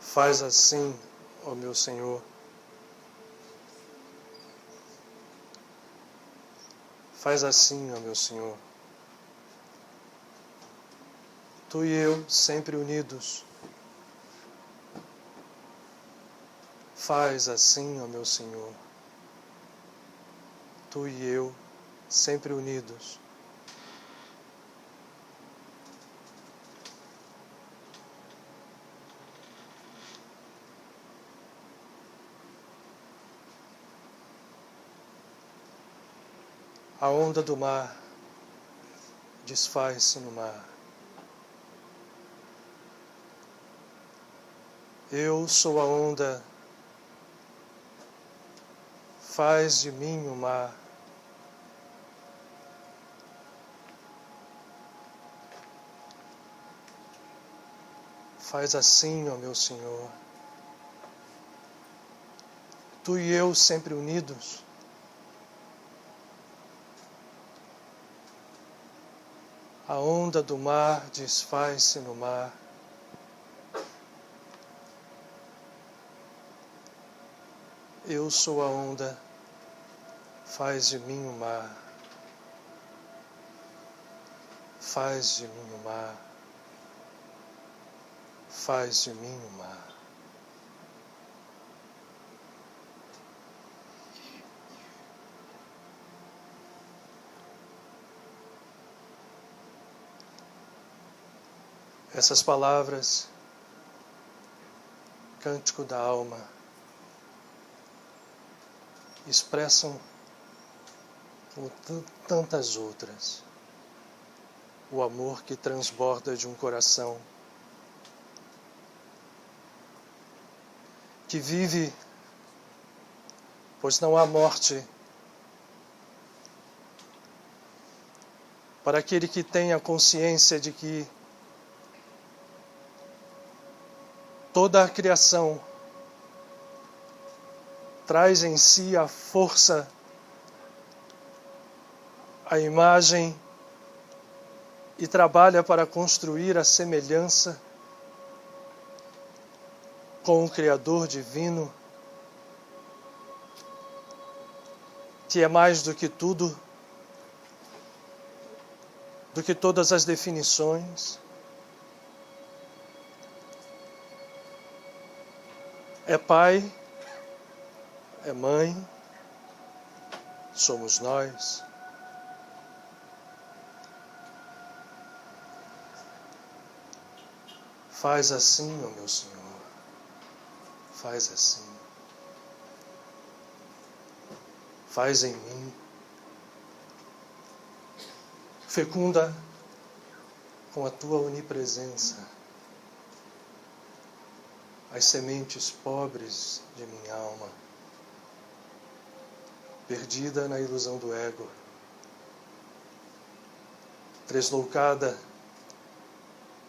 Faz assim, ó meu Senhor. Faz assim, ó meu Senhor. Tu e eu sempre unidos. Faz assim, ó meu Senhor. Tu e eu sempre unidos. A onda do mar desfaz-se no mar. Eu sou a onda, faz de mim o mar. Faz assim, ó meu Senhor. Tu e eu sempre unidos. A onda do mar desfaz-se no mar. Eu sou a onda, faz de mim o mar. Faz de mim o mar. Faz de mim o mar. Essas palavras, cântico da alma, expressam, como tantas outras, o amor que transborda de um coração que vive, pois não há morte, para aquele que tem a consciência de que toda a criação traz em si a força, a imagem e trabalha para construir a semelhança com o Criador divino, que é mais do que tudo, do que todas as definições. É pai, é mãe, somos nós. Faz assim, ó meu Senhor, faz assim. Faz em mim. Fecunda com a tua onipresença as sementes pobres de minha alma, perdida na ilusão do ego, tresloucada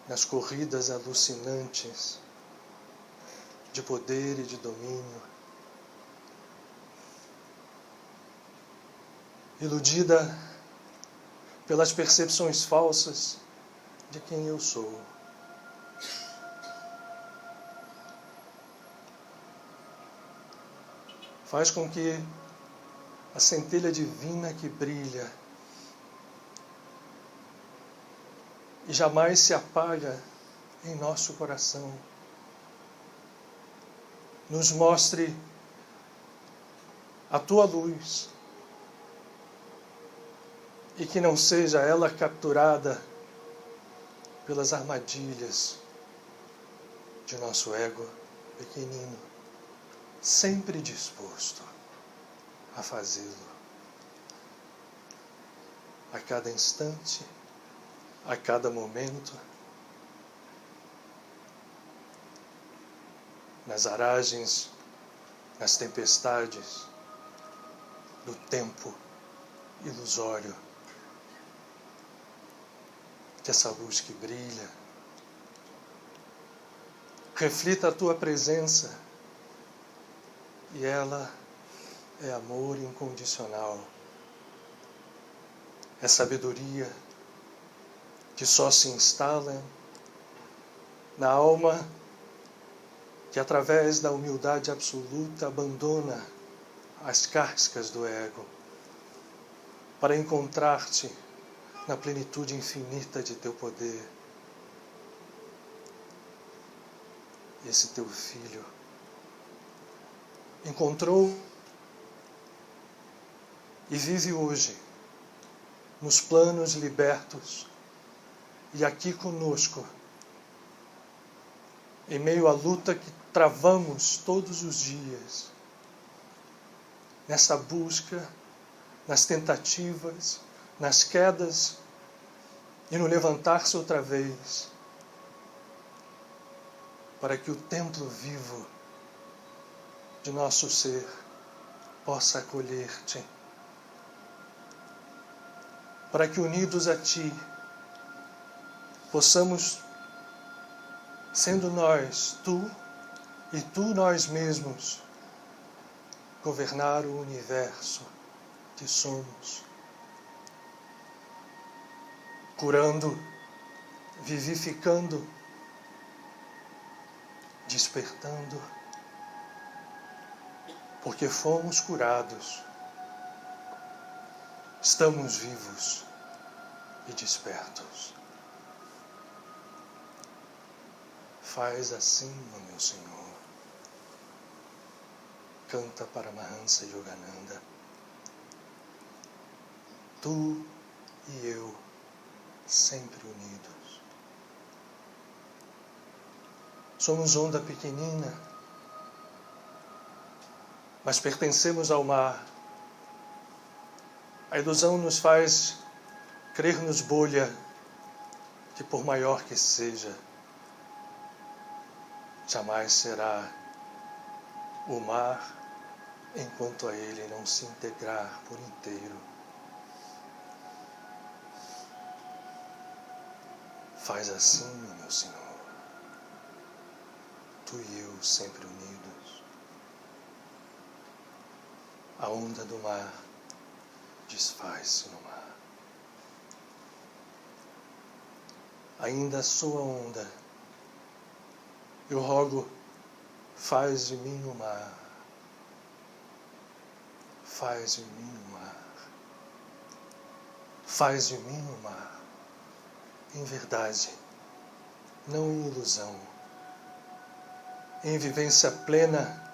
nas corridas alucinantes de poder e de domínio, iludida pelas percepções falsas de quem eu sou. Faz com que a centelha divina que brilha e jamais se apaga em nosso coração nos mostre a tua luz e que não seja ela capturada pelas armadilhas de nosso ego pequenino, sempre disposto a fazê-lo a cada instante, a cada momento, nas aragens, nas tempestades do tempo ilusório. Que essa luz que brilha reflita a tua presença, e ela é amor incondicional, é sabedoria que só se instala na alma que através da humildade absoluta abandona as cascas do ego para encontrar-te na plenitude infinita de teu poder. Esse teu filho encontrou e vive hoje nos planos libertos e aqui conosco, em meio à luta que travamos todos os dias, nessa busca, nas tentativas, nas quedas e no levantar-se outra vez, para que o templo vivo de nosso ser possa acolher-te, para que unidos a ti possamos, sendo nós, tu e tu nós mesmos, governar o universo que somos, curando, vivificando, despertando, porque fomos curados, estamos vivos e despertos. Faz assim, ó meu Senhor. Canta para Mahansa Yogananda. Tu e eu, sempre unidos. Somos onda pequenina, mas pertencemos ao mar. A ilusão nos faz crer-nos bolha, que por maior que seja, jamais será o mar enquanto a ele não se integrar por inteiro. Faz assim, meu Senhor, tu e eu sempre unidos. A onda do mar desfaz-se no mar. Ainda sou a onda. Eu rogo, faz de mim o mar. Faz de mim o mar. Faz de mim o mar. Em verdade, não em ilusão. Em vivência plena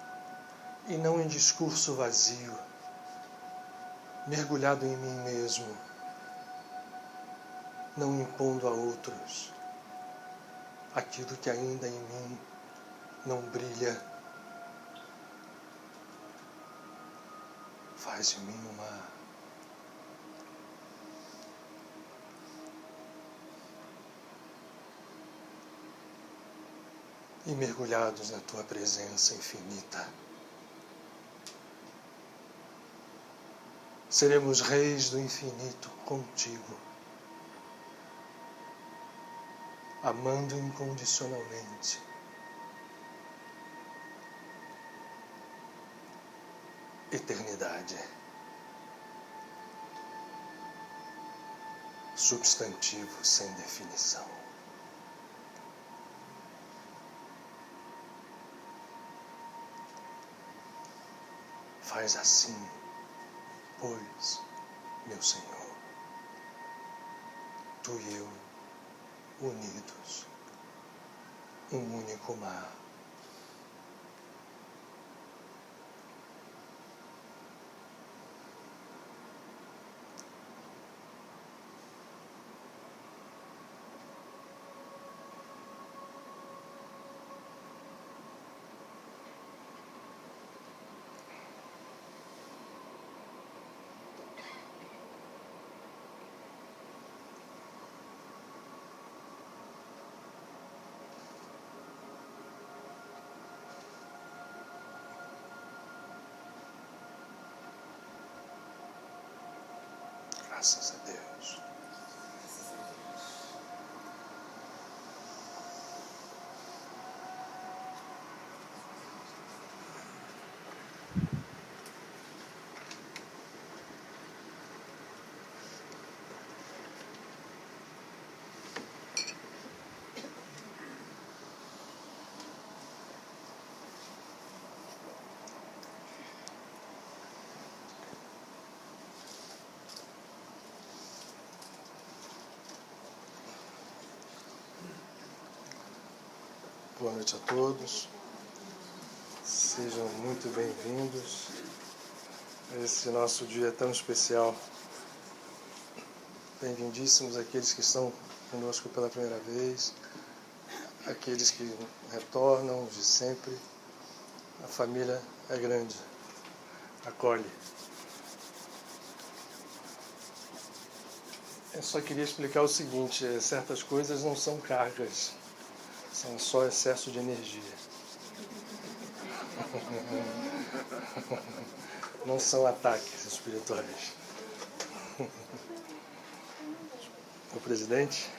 e não em discurso vazio, mergulhado em mim mesmo, não impondo a outros aquilo que ainda em mim não brilha. Faz de mim o mar. E mergulhados na tua presença infinita, seremos reis do infinito contigo, amando incondicionalmente. Eternidade, substantivo sem definição. Faz assim, pois, meu Senhor, tu e eu, unidos, um único mar. Graças a Deus. Boa noite a todos. Sejam muito bem-vindos a esse nosso dia tão especial. Bem-vindíssimos aqueles que estão conosco pela primeira vez, aqueles que retornam de sempre. A família é grande, acolhe. Eu só queria explicar o seguinte: certas coisas não são cargas, são só excesso de energia. Não são ataques espirituais. O presidente?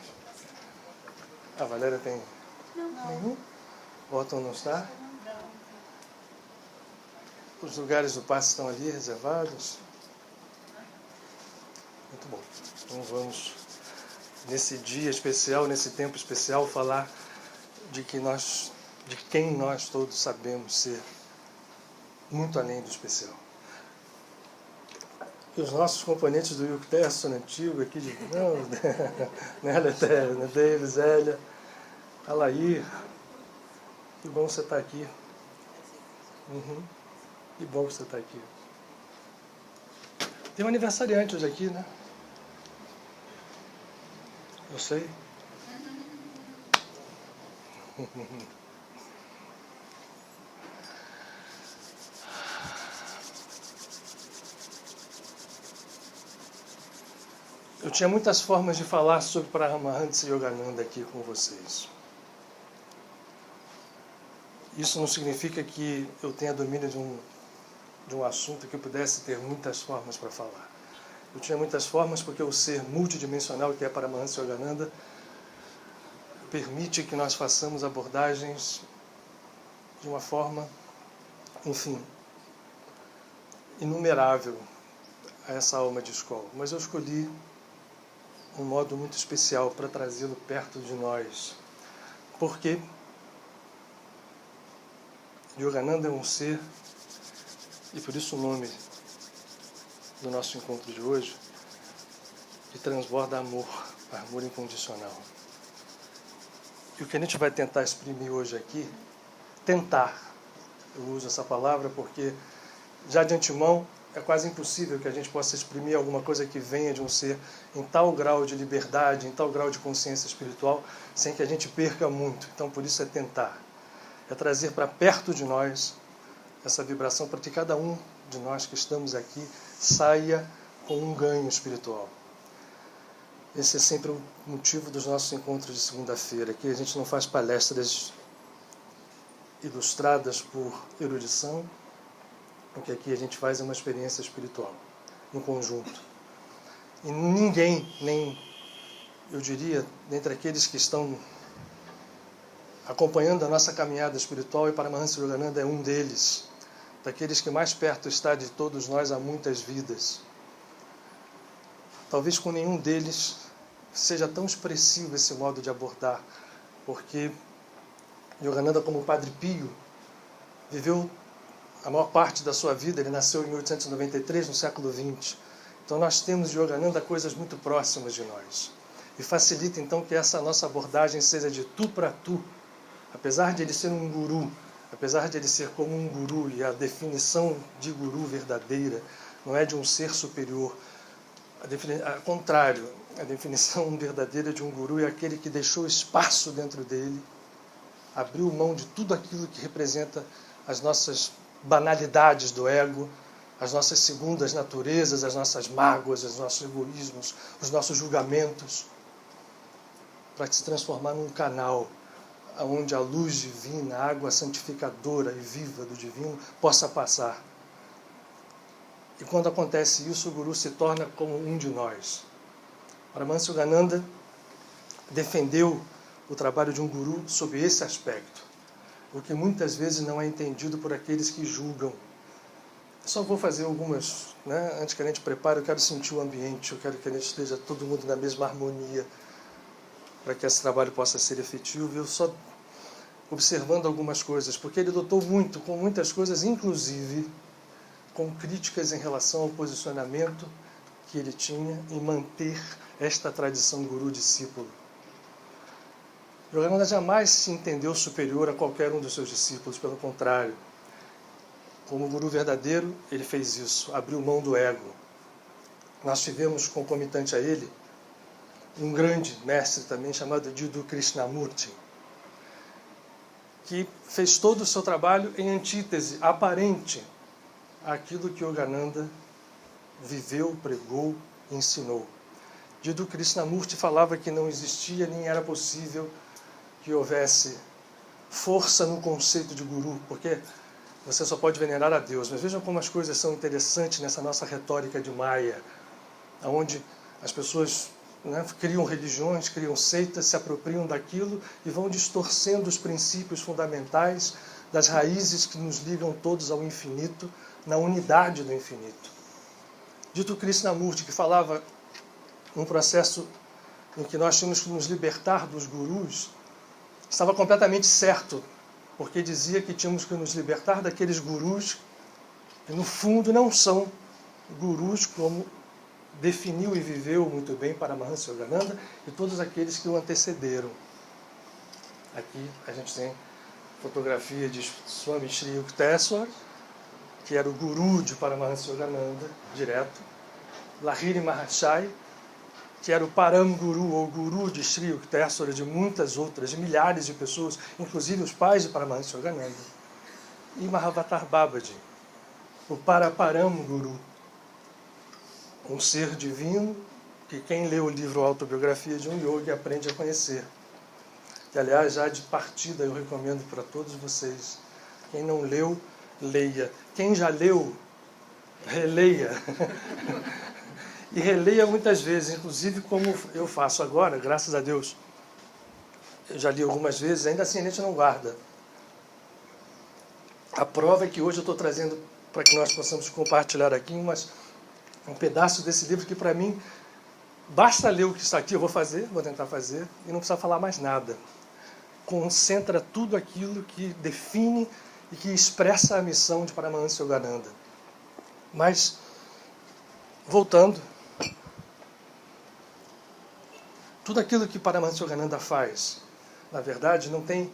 A Valéria tem? Nenhum? O Otton não está? Os lugares do passe estão ali reservados? Muito bom. Então vamos, nesse dia especial, nesse tempo especial, falar de quem nós todos sabemos ser muito além do especial. E os nossos componentes do Yuctesto antigo aqui de Nélia Eterna, David, Zélia, Alair, que bom você estar aqui. Que bom você estar aqui. Tem um aniversariante hoje aqui, né? Eu sei. Eu tinha muitas formas de falar sobre Paramahansa Yogananda aqui com vocês. Isso não significa que eu tenha domínio de um assunto que eu pudesse ter muitas formas para falar. Eu tinha muitas formas porque o ser multidimensional que é Paramahansa Yogananda permite que nós façamos abordagens de uma forma, enfim, inumerável a essa alma de escola. Mas eu escolhi um modo muito especial para trazê-lo perto de nós. Porque Yogananda é um ser, e por isso o nome do nosso encontro de hoje, que transborda amor incondicional. E o que a gente vai tentar exprimir hoje aqui, eu uso essa palavra porque já de antemão é quase impossível que a gente possa exprimir alguma coisa que venha de um ser em tal grau de liberdade, em tal grau de consciência espiritual, sem que a gente perca muito. Então, por isso é tentar. É trazer para perto de nós essa vibração para que cada um de nós que estamos aqui saia com um ganho espiritual. Esse é sempre o motivo dos nossos encontros de segunda-feira. Aqui a gente não faz palestras ilustradas por erudição. O que aqui a gente faz é uma experiência espiritual, em conjunto. E ninguém, nem, eu diria, dentre aqueles que estão acompanhando a nossa caminhada espiritual, e Paramahansa Yogananda é um deles, daqueles que mais perto está de todos nós há muitas vidas. Talvez com nenhum deles seja tão expressivo esse modo de abordar, porque Yogananda, como Padre Pio, viveu a maior parte da sua vida. Ele nasceu em 1893, no século XX. Então nós temos de Yogananda coisas muito próximas de nós. E facilita então que essa nossa abordagem seja de tu para tu. Apesar de ele ser um guru, apesar de ele ser como um guru, e a definição de guru verdadeira não é de um ser superior. Ao contrário, a definição verdadeira de um guru é aquele que deixou espaço dentro dele, abriu mão de tudo aquilo que representa as nossas banalidades do ego, as nossas segundas naturezas, as nossas mágoas, os nossos egoísmos, os nossos julgamentos, para se transformar num canal onde a luz divina, a água santificadora e viva do divino possa passar. E quando acontece isso, o guru se torna como um de nós. Paramahansa Yogananda defendeu o trabalho de um guru sob esse aspecto, o que muitas vezes não é entendido por aqueles que julgam. Eu só vou fazer algumas, antes que a gente prepare, eu quero sentir o ambiente, eu quero que a gente esteja todo mundo na mesma harmonia, para que esse trabalho possa ser efetivo. Eu só observando algumas coisas, porque ele lutou muito com muitas coisas, inclusive com críticas em relação ao posicionamento que ele tinha em manter esta tradição guru-discípulo. Yogananda jamais se entendeu superior a qualquer um dos seus discípulos, pelo contrário. Como guru verdadeiro, ele fez isso, abriu mão do ego. Nós tivemos, concomitante a ele, um grande mestre também chamado Jiddu Krishnamurti, que fez todo o seu trabalho em antítese aparente àquilo que Yogananda viveu, pregou e ensinou. Jiddu Krishnamurti falava que não existia nem era possível que houvesse força no conceito de guru, porque você só pode venerar a Deus. Mas vejam como as coisas são interessantes nessa nossa retórica de Maya, onde as pessoas criam religiões, criam seitas, se apropriam daquilo e vão distorcendo os princípios fundamentais das raízes que nos ligam todos ao infinito, na unidade do infinito. Jiddu Krishnamurti, que falava num processo em que nós tínhamos que nos libertar dos gurus, estava completamente certo, porque dizia que tínhamos que nos libertar daqueles gurus que, no fundo, não são gurus como definiu e viveu muito bem Paramahansa Yogananda e todos aqueles que o antecederam. Aqui a gente tem fotografia de Swami Shri Yukteswar, que era o guru de Paramahansa Yogananda, direto. Lahiri Mahashai, que era o Param Guru, ou guru de Shri Yukteswar, de muitas outras, de milhares de pessoas, inclusive os pais de Paramahansa Yogananda. E Mahavatar Babaji, o Paraparam Guru, um ser divino que quem lê o livro Autobiografia de um Yogi aprende a conhecer. Que, aliás, já de partida eu recomendo para todos vocês. Quem não leu, leia. Quem já leu, releia. E releia muitas vezes, inclusive como eu faço agora, graças a Deus. Eu já li algumas vezes, ainda assim a gente não guarda. A prova é que hoje eu estou trazendo para que nós possamos compartilhar aqui um pedaço desse livro que, para mim, basta ler o que está aqui, eu vou tentar fazer, e não precisa falar mais nada. Concentra tudo aquilo que define e que expressa a missão de Paramahansa Yogananda. Mas, voltando, tudo aquilo que Paramahansa Yogananda faz, na verdade, não tem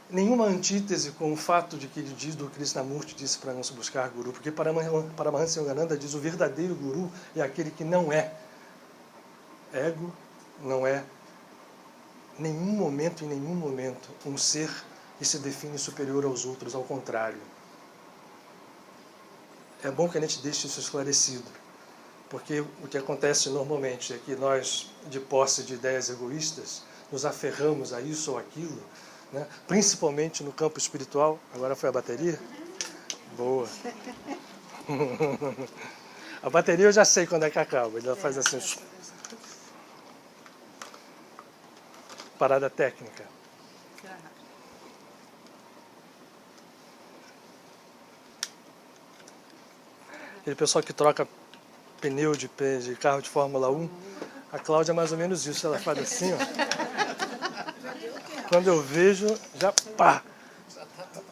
nenhuma antítese com o fato de que ele diz do Krishnamurti disse para não se buscar guru, porque Paramahansa Yogananda diz o verdadeiro guru é aquele que não é ego, não é em nenhum momento um ser que se define superior aos outros, ao contrário. É bom que a gente deixe isso esclarecido, porque o que acontece normalmente é que nós, de posse de ideias egoístas, nos aferramos a isso ou aquilo, né? Principalmente no campo espiritual. Agora foi a bateria? Boa. A bateria eu já sei quando é que acaba. Ele faz assim. Parada técnica. Aquele pessoal que troca pneu de carro de Fórmula 1, a Cláudia é mais ou menos isso. Ela faz assim, ó. Quando eu vejo, já pá!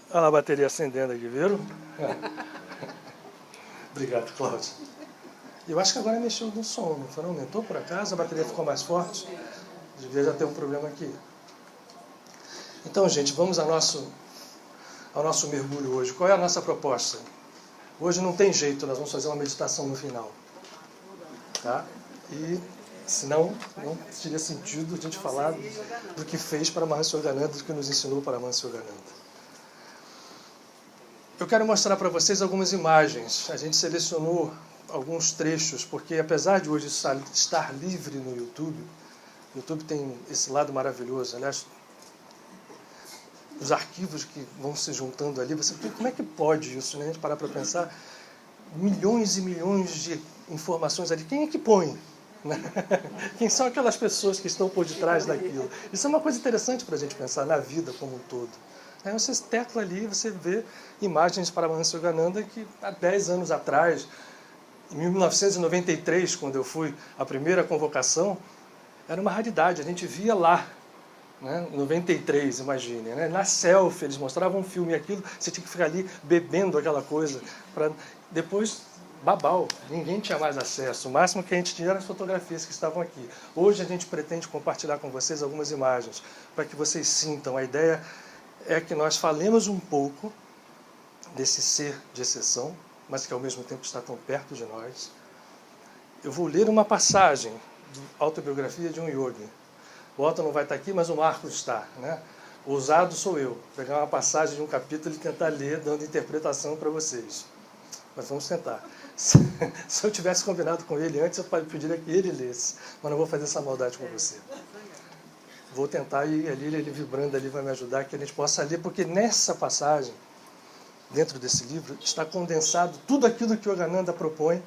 Olha a bateria acendendo aqui, viram? Obrigado, Cláudia. Eu acho que agora mexeu no som, não foi? Aumentou por acaso? A bateria ficou mais forte? Devia já ter um problema aqui. Então, gente, vamos ao nosso mergulho hoje. Qual é a nossa proposta? Hoje não tem jeito, nós vamos fazer uma meditação no final. Tá? E senão não teria sentido a gente falar do que fez Paramahansa Yogananda, do que nos ensinou Paramahansa Yogananda. Eu quero mostrar para vocês algumas imagens. A gente selecionou alguns trechos, porque apesar de hoje estar livre no YouTube, o YouTube tem esse lado maravilhoso. Aliás, os arquivos que vão se juntando ali, você como é que pode isso, né? A gente parar para pensar, milhões e milhões de informações ali. Quem é que põe? Quem são aquelas pessoas que estão por detrás daquilo? Isso é uma coisa interessante para a gente pensar na vida como um todo. Aí você tecla ali e você vê imagens de Paramahansa Yogananda que há 10 anos atrás, em 1993, quando eu fui à primeira convocação, era uma raridade, a gente via lá, né? 93, imagine, né? Na selfie, eles mostravam um filme e aquilo, você tinha que ficar ali bebendo aquela coisa, para depois babau, ninguém tinha mais acesso. O máximo que a gente tinha eram as fotografias que estavam aqui. Hoje a gente pretende compartilhar com vocês algumas imagens, para que vocês sintam. A ideia é que nós falemos um pouco desse ser de exceção, mas que ao mesmo tempo está tão perto de nós. Eu vou ler uma passagem de Autobiografia de um Yogi. O Otto não vai estar aqui, mas o Marcos está, né? O ousado sou eu. Pegar uma passagem de um capítulo e tentar ler, dando interpretação para vocês. Mas vamos tentar. Se eu tivesse combinado com ele antes, eu pediria que ele lesse. Mas não vou fazer essa maldade com você. Vou tentar e ele vibrando ali vai me ajudar, que a gente possa ler, porque nessa passagem, dentro desse livro, está condensado tudo aquilo que o Yogananda propõe,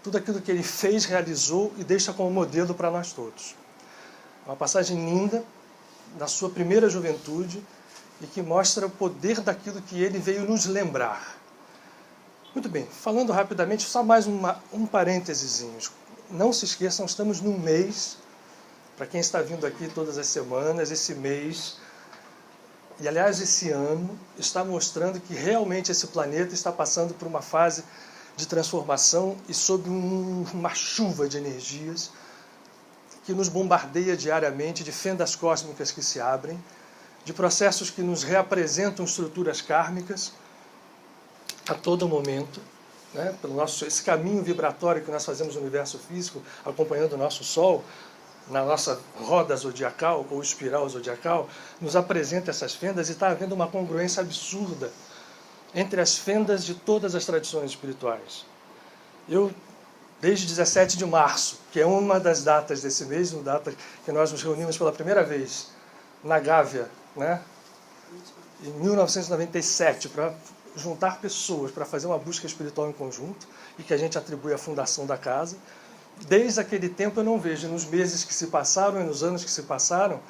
tudo aquilo que ele fez, realizou e deixa como modelo para nós todos. Uma passagem linda, da sua primeira juventude, e que mostra o poder daquilo que ele veio nos lembrar. Muito bem, falando rapidamente, só mais um parênteses. Não se esqueçam, estamos num mês, para quem está vindo aqui todas as semanas, esse mês, e aliás esse ano, está mostrando que realmente esse planeta está passando por uma fase de transformação e sob uma chuva de energias que nos bombardeia diariamente, de fendas cósmicas que se abrem, de processos que nos reapresentam estruturas kármicas a todo momento, né? Esse caminho vibratório que nós fazemos no universo físico, acompanhando o nosso Sol, na nossa roda zodiacal ou espiral zodiacal, nos apresenta essas fendas, e está havendo uma congruência absurda entre as fendas de todas as tradições espirituais. Eu, desde 17 de março, que é uma das datas desse mês, uma data que nós nos reunimos pela primeira vez na Gávea, né, em 1997, para juntar pessoas para fazer uma busca espiritual em conjunto, e que a gente atribui à fundação da casa. Desde aquele tempo eu não vejo, nos meses que se passaram e nos anos que se passaram,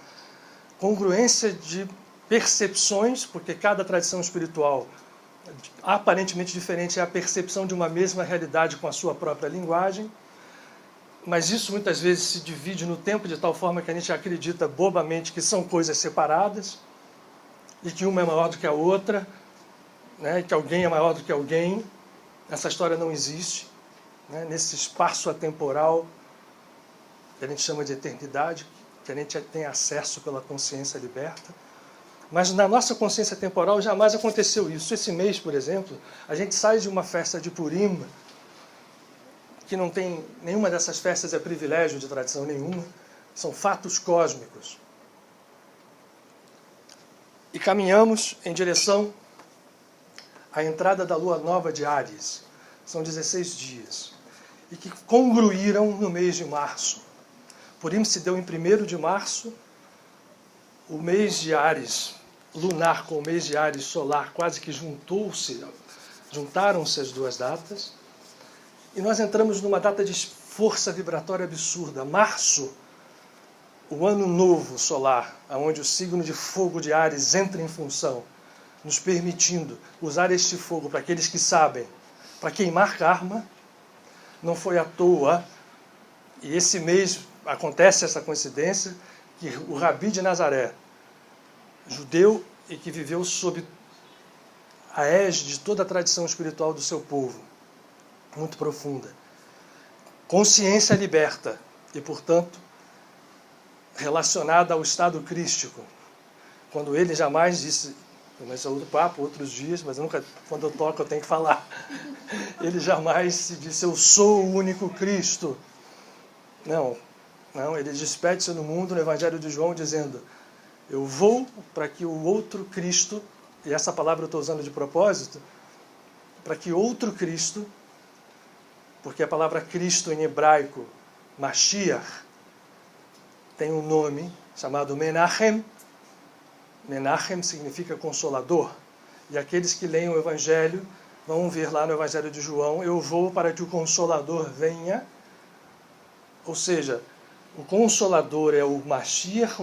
congruência de percepções, porque cada tradição espiritual, aparentemente diferente, é a percepção de uma mesma realidade com a sua própria linguagem, mas isso muitas vezes se divide no tempo de tal forma que a gente acredita bobamente que são coisas separadas, e que uma é maior do que a outra, né, que alguém é maior do que alguém. Essa história não existe, né, nesse espaço atemporal que a gente chama de eternidade, que a gente tem acesso pela consciência liberta. Mas na nossa consciência temporal jamais aconteceu isso. Esse mês, por exemplo, a gente sai de uma festa de Purim, que não tem nenhuma dessas festas é privilégio de tradição nenhuma, são fatos cósmicos. E caminhamos em direção à entrada da lua nova de Áries. São 16 dias. E que congruíram no mês de março. Purim se deu em 1º de março. O mês de Áries lunar com o mês de Áries solar quase que juntaram-se as duas datas. E nós entramos numa data de força vibratória absurda. Março, o ano novo solar, onde o signo de fogo de Áries entra em função, nos permitindo usar este fogo para aqueles que sabem, para queimar karma. Não foi à toa, e esse mês acontece essa coincidência, que o Rabi de Nazaré, judeu e que viveu sob a égide de toda a tradição espiritual do seu povo, muito profunda, consciência liberta e, portanto, relacionada ao estado crístico, quando ele jamais disse, mas é outro papo, outros dias, mas quando eu toco eu tenho que falar, ele jamais se disse, eu sou o único Cristo. Não, ele despede-se no mundo, no Evangelho de João, dizendo, eu vou para que o outro Cristo, e essa palavra eu estou usando de propósito, para que outro Cristo, porque a palavra Cristo em hebraico, Mashiach, tem um nome chamado Menachem. Menachem significa consolador. E aqueles que leem o Evangelho vão ver lá no Evangelho de João, eu vou para que o Consolador venha. Ou seja, o Consolador é o Mashiach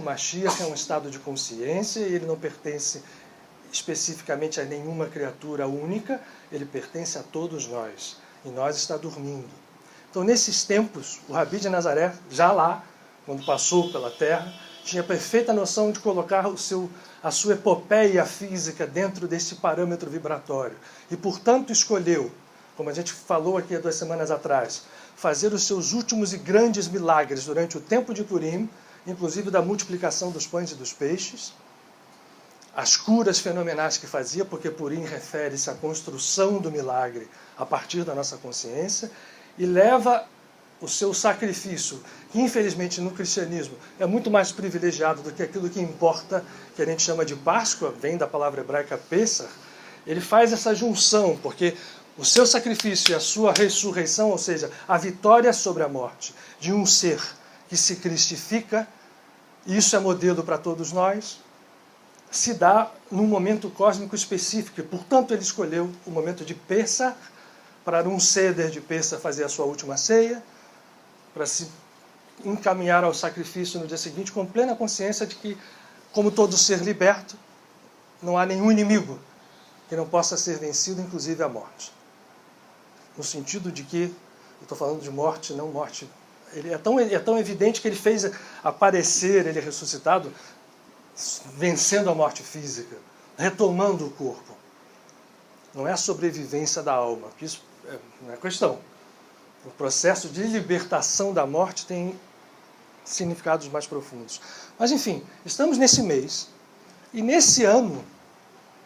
é um estado de consciência e ele não pertence especificamente a nenhuma criatura única, ele pertence a todos nós. E nós está dormindo. Então, nesses tempos, o Rabi de Nazaré, já lá, quando passou pela Terra, tinha perfeita noção de colocar a sua epopeia física dentro desse parâmetro vibratório. E, portanto, escolheu como a gente falou aqui há 2 semanas atrás, fazer os seus últimos e grandes milagres durante o tempo de Purim, inclusive da multiplicação dos pães e dos peixes, as curas fenomenais que fazia, porque Purim refere-se à construção do milagre a partir da nossa consciência, e leva o seu sacrifício, que infelizmente no cristianismo é muito mais privilegiado do que aquilo que importa, que a gente chama de Páscoa, vem da palavra hebraica Pesach. Ele faz essa junção, porque o seu sacrifício e a sua ressurreição, ou seja, a vitória sobre a morte de um ser que se cristifica, e isso é modelo para todos nós, se dá num momento cósmico específico. Portanto, ele escolheu o momento de Pesach, para um ceder de Pesach fazer a sua última ceia, para se encaminhar ao sacrifício no dia seguinte, com plena consciência de que, como todo ser liberto, não há nenhum inimigo que não possa ser vencido, inclusive a morte. No sentido de que, eu estou falando de morte, não morte. Ele é tão evidente que ele fez aparecer, ele ressuscitado, vencendo a morte física, retomando o corpo. Não é a sobrevivência da alma, que isso não é questão. O processo de libertação da morte tem significados mais profundos. Mas, enfim, estamos nesse mês, e nesse ano,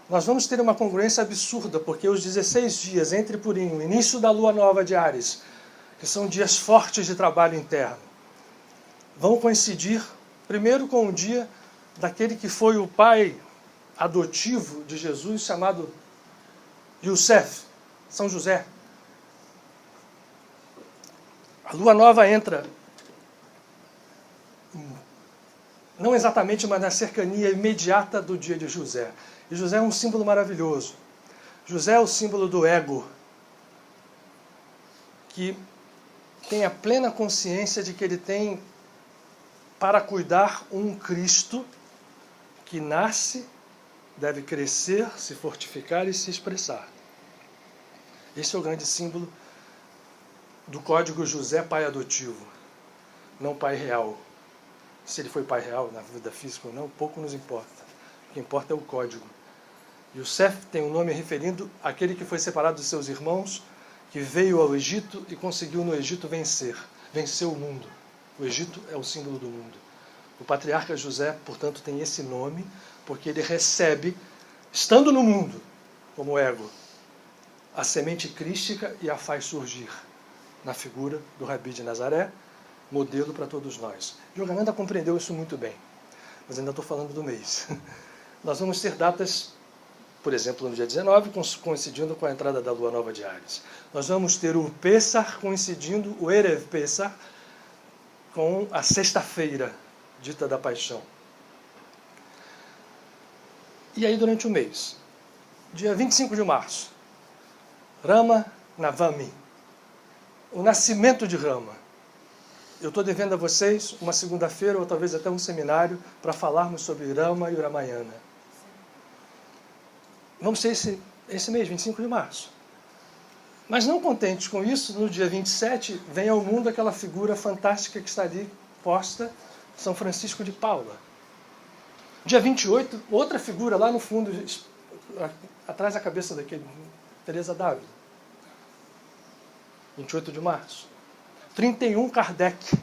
nós vamos ter uma congruência absurda, porque os 16 dias entre Purim, o início da lua nova de Áries, que são dias fortes de trabalho interno, vão coincidir, primeiro, com o dia daquele que foi o pai adotivo de Jesus, chamado Yosef, São José. A lua nova entra, não exatamente, mas na cercania imediata do dia de José. E José é um símbolo maravilhoso. José é o símbolo do ego, que tem a plena consciência de que ele tem para cuidar um Cristo que nasce, deve crescer, se fortificar e se expressar. Esse é o grande símbolo do código José pai adotivo, não pai real. Se ele foi pai real na vida física ou não, pouco nos importa. O que importa é o código. Yosef tem um nome referindo àquele que foi separado dos seus irmãos, que veio ao Egito e conseguiu no Egito venceu o mundo. O Egito é o símbolo do mundo. O patriarca José, portanto, tem esse nome, porque ele recebe, estando no mundo, como ego, a semente crística e a faz surgir na figura do Rabi de Nazaré, modelo para todos nós. Yogananda compreendeu isso muito bem, mas ainda estou falando do mês. Nós vamos ter datas, por exemplo, no dia 19, coincidindo com a entrada da lua nova de Áries. Nós vamos ter o Pesach coincidindo, o Erev Pesach, com a sexta-feira, dita da paixão. E aí, durante o mês, dia 25 de março, Rama Navami, o nascimento de Rama. Eu estou devendo a vocês uma segunda-feira ou talvez até um seminário para falarmos sobre Rama e o Ramayana. Vamos ter esse mês, 25 de março. Mas não contentes com isso, no dia 27 vem ao mundo aquela figura fantástica que está ali posta, São Francisco de Paula. Dia 28, outra figura lá no fundo, atrás da cabeça daquele, Teresa d'Ávila. 28 de março. 31, Kardec,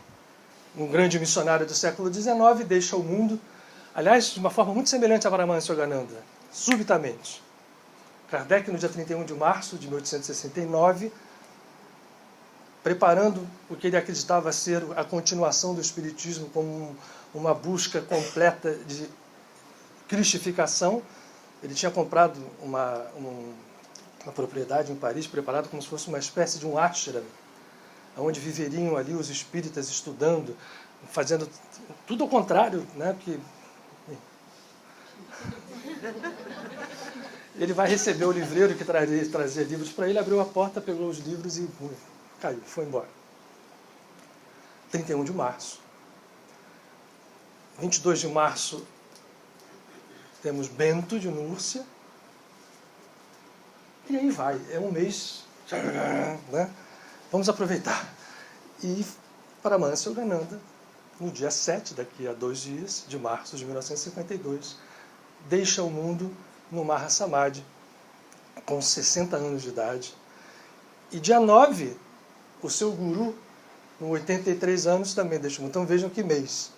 um grande missionário do século XIX, deixa o mundo, aliás, de uma forma muito semelhante a Paramahansa Yogananda, subitamente. Kardec, no dia 31 de março de 1869, preparando o que ele acreditava ser a continuação do Espiritismo como uma busca completa de cristificação. Ele tinha comprado uma propriedade em Paris, preparado como se fosse uma espécie de um ashram, onde viveriam ali os espíritas estudando, fazendo tudo ao contrário, né? Que ele vai receber o livreiro que trazia livros para ele, abriu a porta, pegou os livros e caiu, foi embora. 31 de março. 22 de março, temos Bento de Núrcia. E aí vai, é um mês, né? Vamos aproveitar. E Paramahansa Yogananda, no dia 7, daqui a 2 dias, de março de 1952, deixa o mundo no Maha Samadhi, com 60 anos de idade, E dia 9, o seu guru, com 83 anos, também deixou. Então vejam que mês.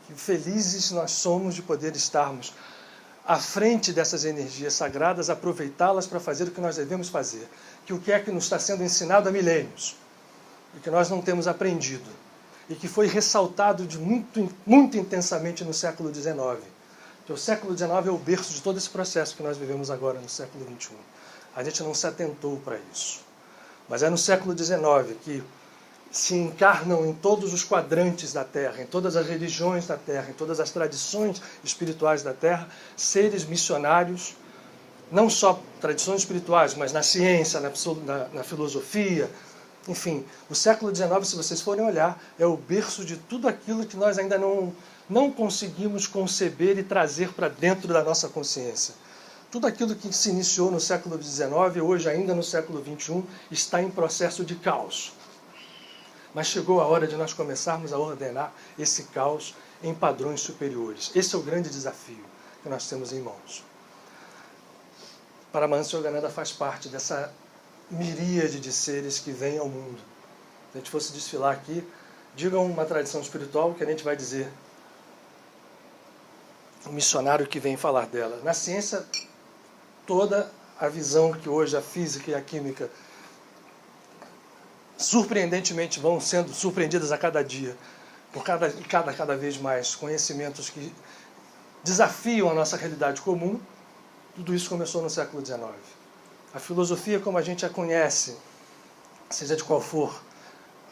Que felizes nós somos de poder estarmos à frente dessas energias sagradas, aproveitá-las para fazer o que nós devemos fazer. Que o que é que nos está sendo ensinado há milênios, e que nós não temos aprendido, e que foi ressaltado muito intensamente no século XIX. Porque o século XIX é o berço de todo esse processo que nós vivemos agora no século XXI. A gente não se atentou para isso. Mas é no século XIX que se encarnam em todos os quadrantes da Terra, em todas as religiões da Terra, em todas as tradições espirituais da Terra, seres missionários, não só tradições espirituais, mas na ciência, na filosofia. Enfim, o século XIX, se vocês forem olhar, é o berço de tudo aquilo que nós ainda não conseguimos conceber e trazer para dentro da nossa consciência. Tudo aquilo que se iniciou no século XIX, hoje ainda no século XXI, está em processo de caos. Mas chegou a hora de nós começarmos a ordenar esse caos em padrões superiores. Esse é o grande desafio que nós temos em mãos. Paramahansa Yogananda faz parte dessa miríade de seres que vêm ao mundo. Se a gente fosse desfilar aqui, digam uma tradição espiritual que a gente vai dizer o missionário que vem falar dela. Na ciência, toda a visão que hoje a física e a química surpreendentemente vão sendo surpreendidas a cada dia, por cada vez mais conhecimentos que desafiam a nossa realidade comum. Tudo isso começou no século XIX. A filosofia, como a gente a conhece, seja de qual for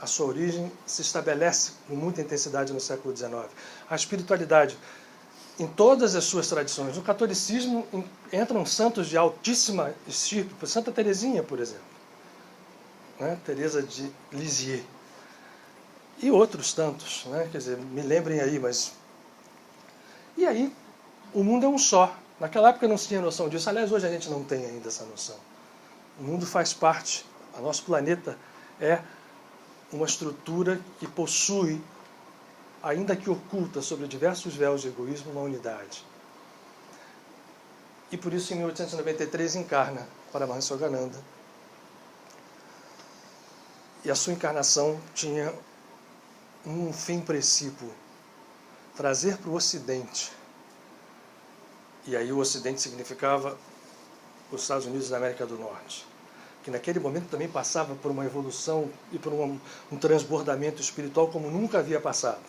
a sua origem, se estabelece com muita intensidade no século XIX. A espiritualidade, em todas as suas tradições. No catolicismo entram santos de altíssima estirpe, Santa Teresinha, por exemplo, né? Teresa de Lisieux. E outros tantos, né? Quer dizer, me lembrem aí, mas... E aí, o mundo é um só. Naquela época não se tinha noção disso. Aliás, hoje a gente não tem ainda essa noção. O mundo faz parte, o nosso planeta é uma estrutura que possui, ainda que oculta sobre diversos véus de egoísmo, uma unidade. E por isso, em 1893, encarna Paramahansa Yogananda. E a sua encarnação tinha um fim precípuo: trazer para o Ocidente. E aí o Ocidente significava os Estados Unidos da América do Norte, que naquele momento também passava por uma evolução e por um transbordamento espiritual como nunca havia passado.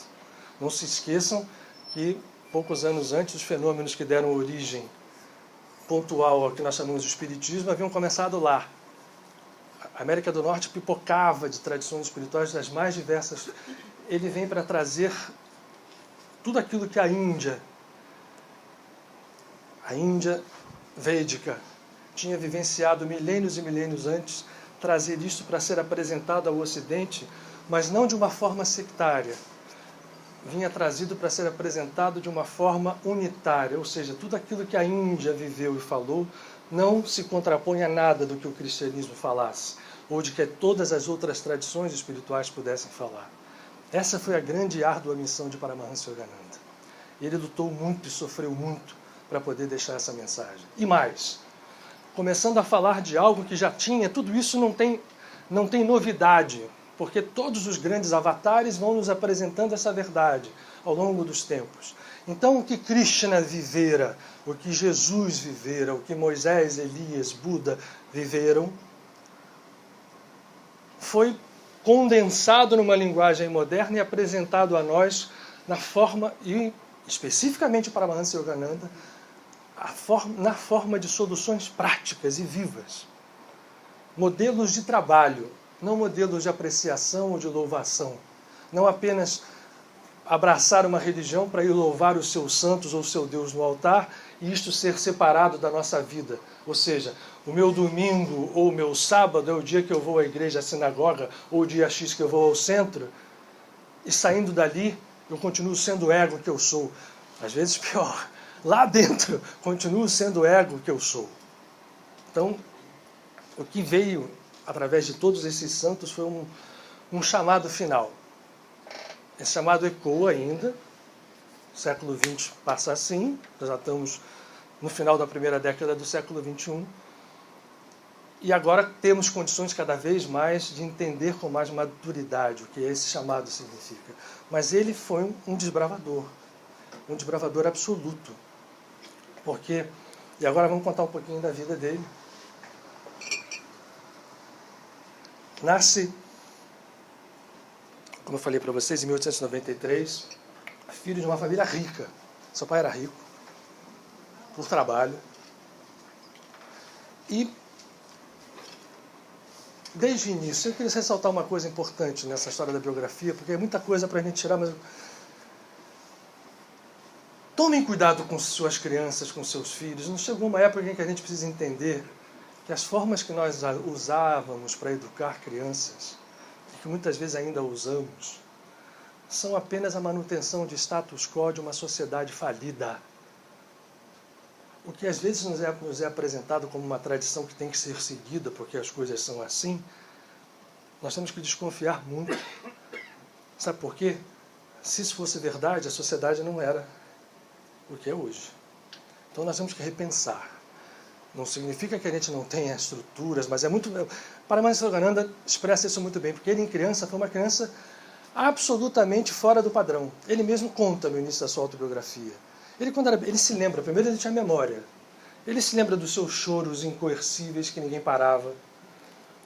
Não se esqueçam que, poucos anos antes, os fenômenos que deram origem pontual ao que nós chamamos de espiritismo haviam começado lá. A América do Norte pipocava de tradições espirituais das mais diversas. Ele vem para trazer tudo aquilo que a Índia védica, tinha vivenciado milênios e milênios antes, trazer isso para ser apresentado ao Ocidente, mas não de uma forma sectária. Vinha trazido para ser apresentado de uma forma unitária, ou seja, tudo aquilo que a Índia viveu e falou não se contrapõe a nada do que o cristianismo falasse, ou de que todas as outras tradições espirituais pudessem falar. Essa foi a grande e árdua missão de Paramahansa Yogananda. Ele lutou muito e sofreu muito para poder deixar essa mensagem. E mais, começando a falar de algo que já tinha, tudo isso não tem novidade, porque todos os grandes avatares vão nos apresentando essa verdade ao longo dos tempos. Então, o que Krishna vivera, o que Jesus vivera, o que Moisés, Elias, Buda viveram, foi condensado numa linguagem moderna e apresentado a nós na forma, e especificamente para Paramahansa Yogananda, na forma de soluções práticas e vivas. Modelos de trabalho, não modelos de apreciação ou de louvação. Não apenas abraçar uma religião para ir louvar os seus santos ou o seu Deus no altar e isto ser separado da nossa vida. Ou seja, o meu domingo ou o meu sábado é o dia que eu vou à igreja, à sinagoga, ou o dia X que eu vou ao centro, e saindo dali eu continuo sendo o ego que eu sou. Às vezes pior, lá dentro continuo sendo o ego que eu sou. Então, o que veio através de todos esses santos foi um chamado final. Esse chamado ecoa ainda, o século XX passa assim, nós já estamos no final da primeira década do século XXI, E agora temos condições cada vez mais de entender com mais maturidade o que esse chamado significa. Mas ele foi um desbravador absoluto. Porque, e agora vamos contar um pouquinho da vida dele. Nasce, como eu falei para vocês, em 1893, filho de uma família rica. Seu pai era rico, por trabalho. E, desde o início, eu queria ressaltar uma coisa importante nessa história da biografia, porque é muita coisa para a gente tirar, mas tomem cuidado com suas crianças, com seus filhos. Não chegou uma época em que a gente precisa entender que as formas que nós usávamos para educar crianças, e que muitas vezes ainda usamos, são apenas a manutenção de status quo de uma sociedade falida. O que às vezes nos é apresentado como uma tradição que tem que ser seguida, porque as coisas são assim, nós temos que desconfiar muito. Sabe por quê? Se isso fosse verdade, a sociedade não era o que é hoje. Então nós temos que repensar. Não significa que a gente não tenha estruturas, mas é muito... Paramahansa Yogananda expressa isso muito bem, porque ele, em criança, foi uma criança absolutamente fora do padrão. Ele mesmo conta no início da sua autobiografia. Ele se lembra, primeiro ele tinha memória. Ele se lembra dos seus choros incoercíveis que ninguém parava.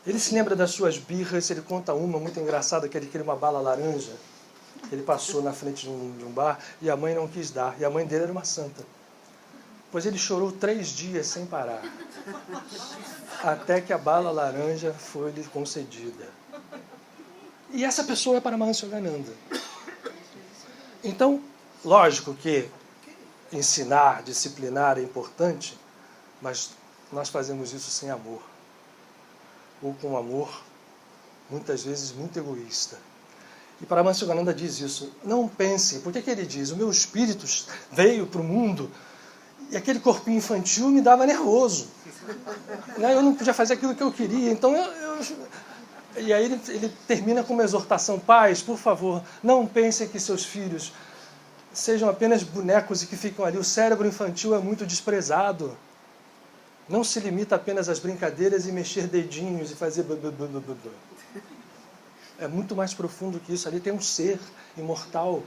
Ele se lembra das suas birras. Ele conta uma muito engraçada, que ele queria uma bala laranja. Ele passou na frente de um bar e a mãe não quis dar. E a mãe dele era uma santa. Pois ele chorou 3 dias sem parar. Até que a bala laranja foi-lhe concedida. E essa pessoa é Paramahansa Yogananda. Então, lógico que ensinar, disciplinar é importante, mas nós fazemos isso sem amor. Ou com amor, muitas vezes, muito egoísta. E Paramahansa Yogananda diz isso. Não pense, por que ele diz? O meu espírito veio para o mundo e aquele corpinho infantil me dava nervoso. Eu não podia fazer aquilo que eu queria. Então, E aí ele termina com uma exortação. Pais, por favor, não pensem que seus filhos sejam apenas bonecos e que ficam ali. O cérebro infantil é muito desprezado. Não se limita apenas às brincadeiras e mexer dedinhos e fazer... É muito mais profundo que isso. Ali tem um ser imortal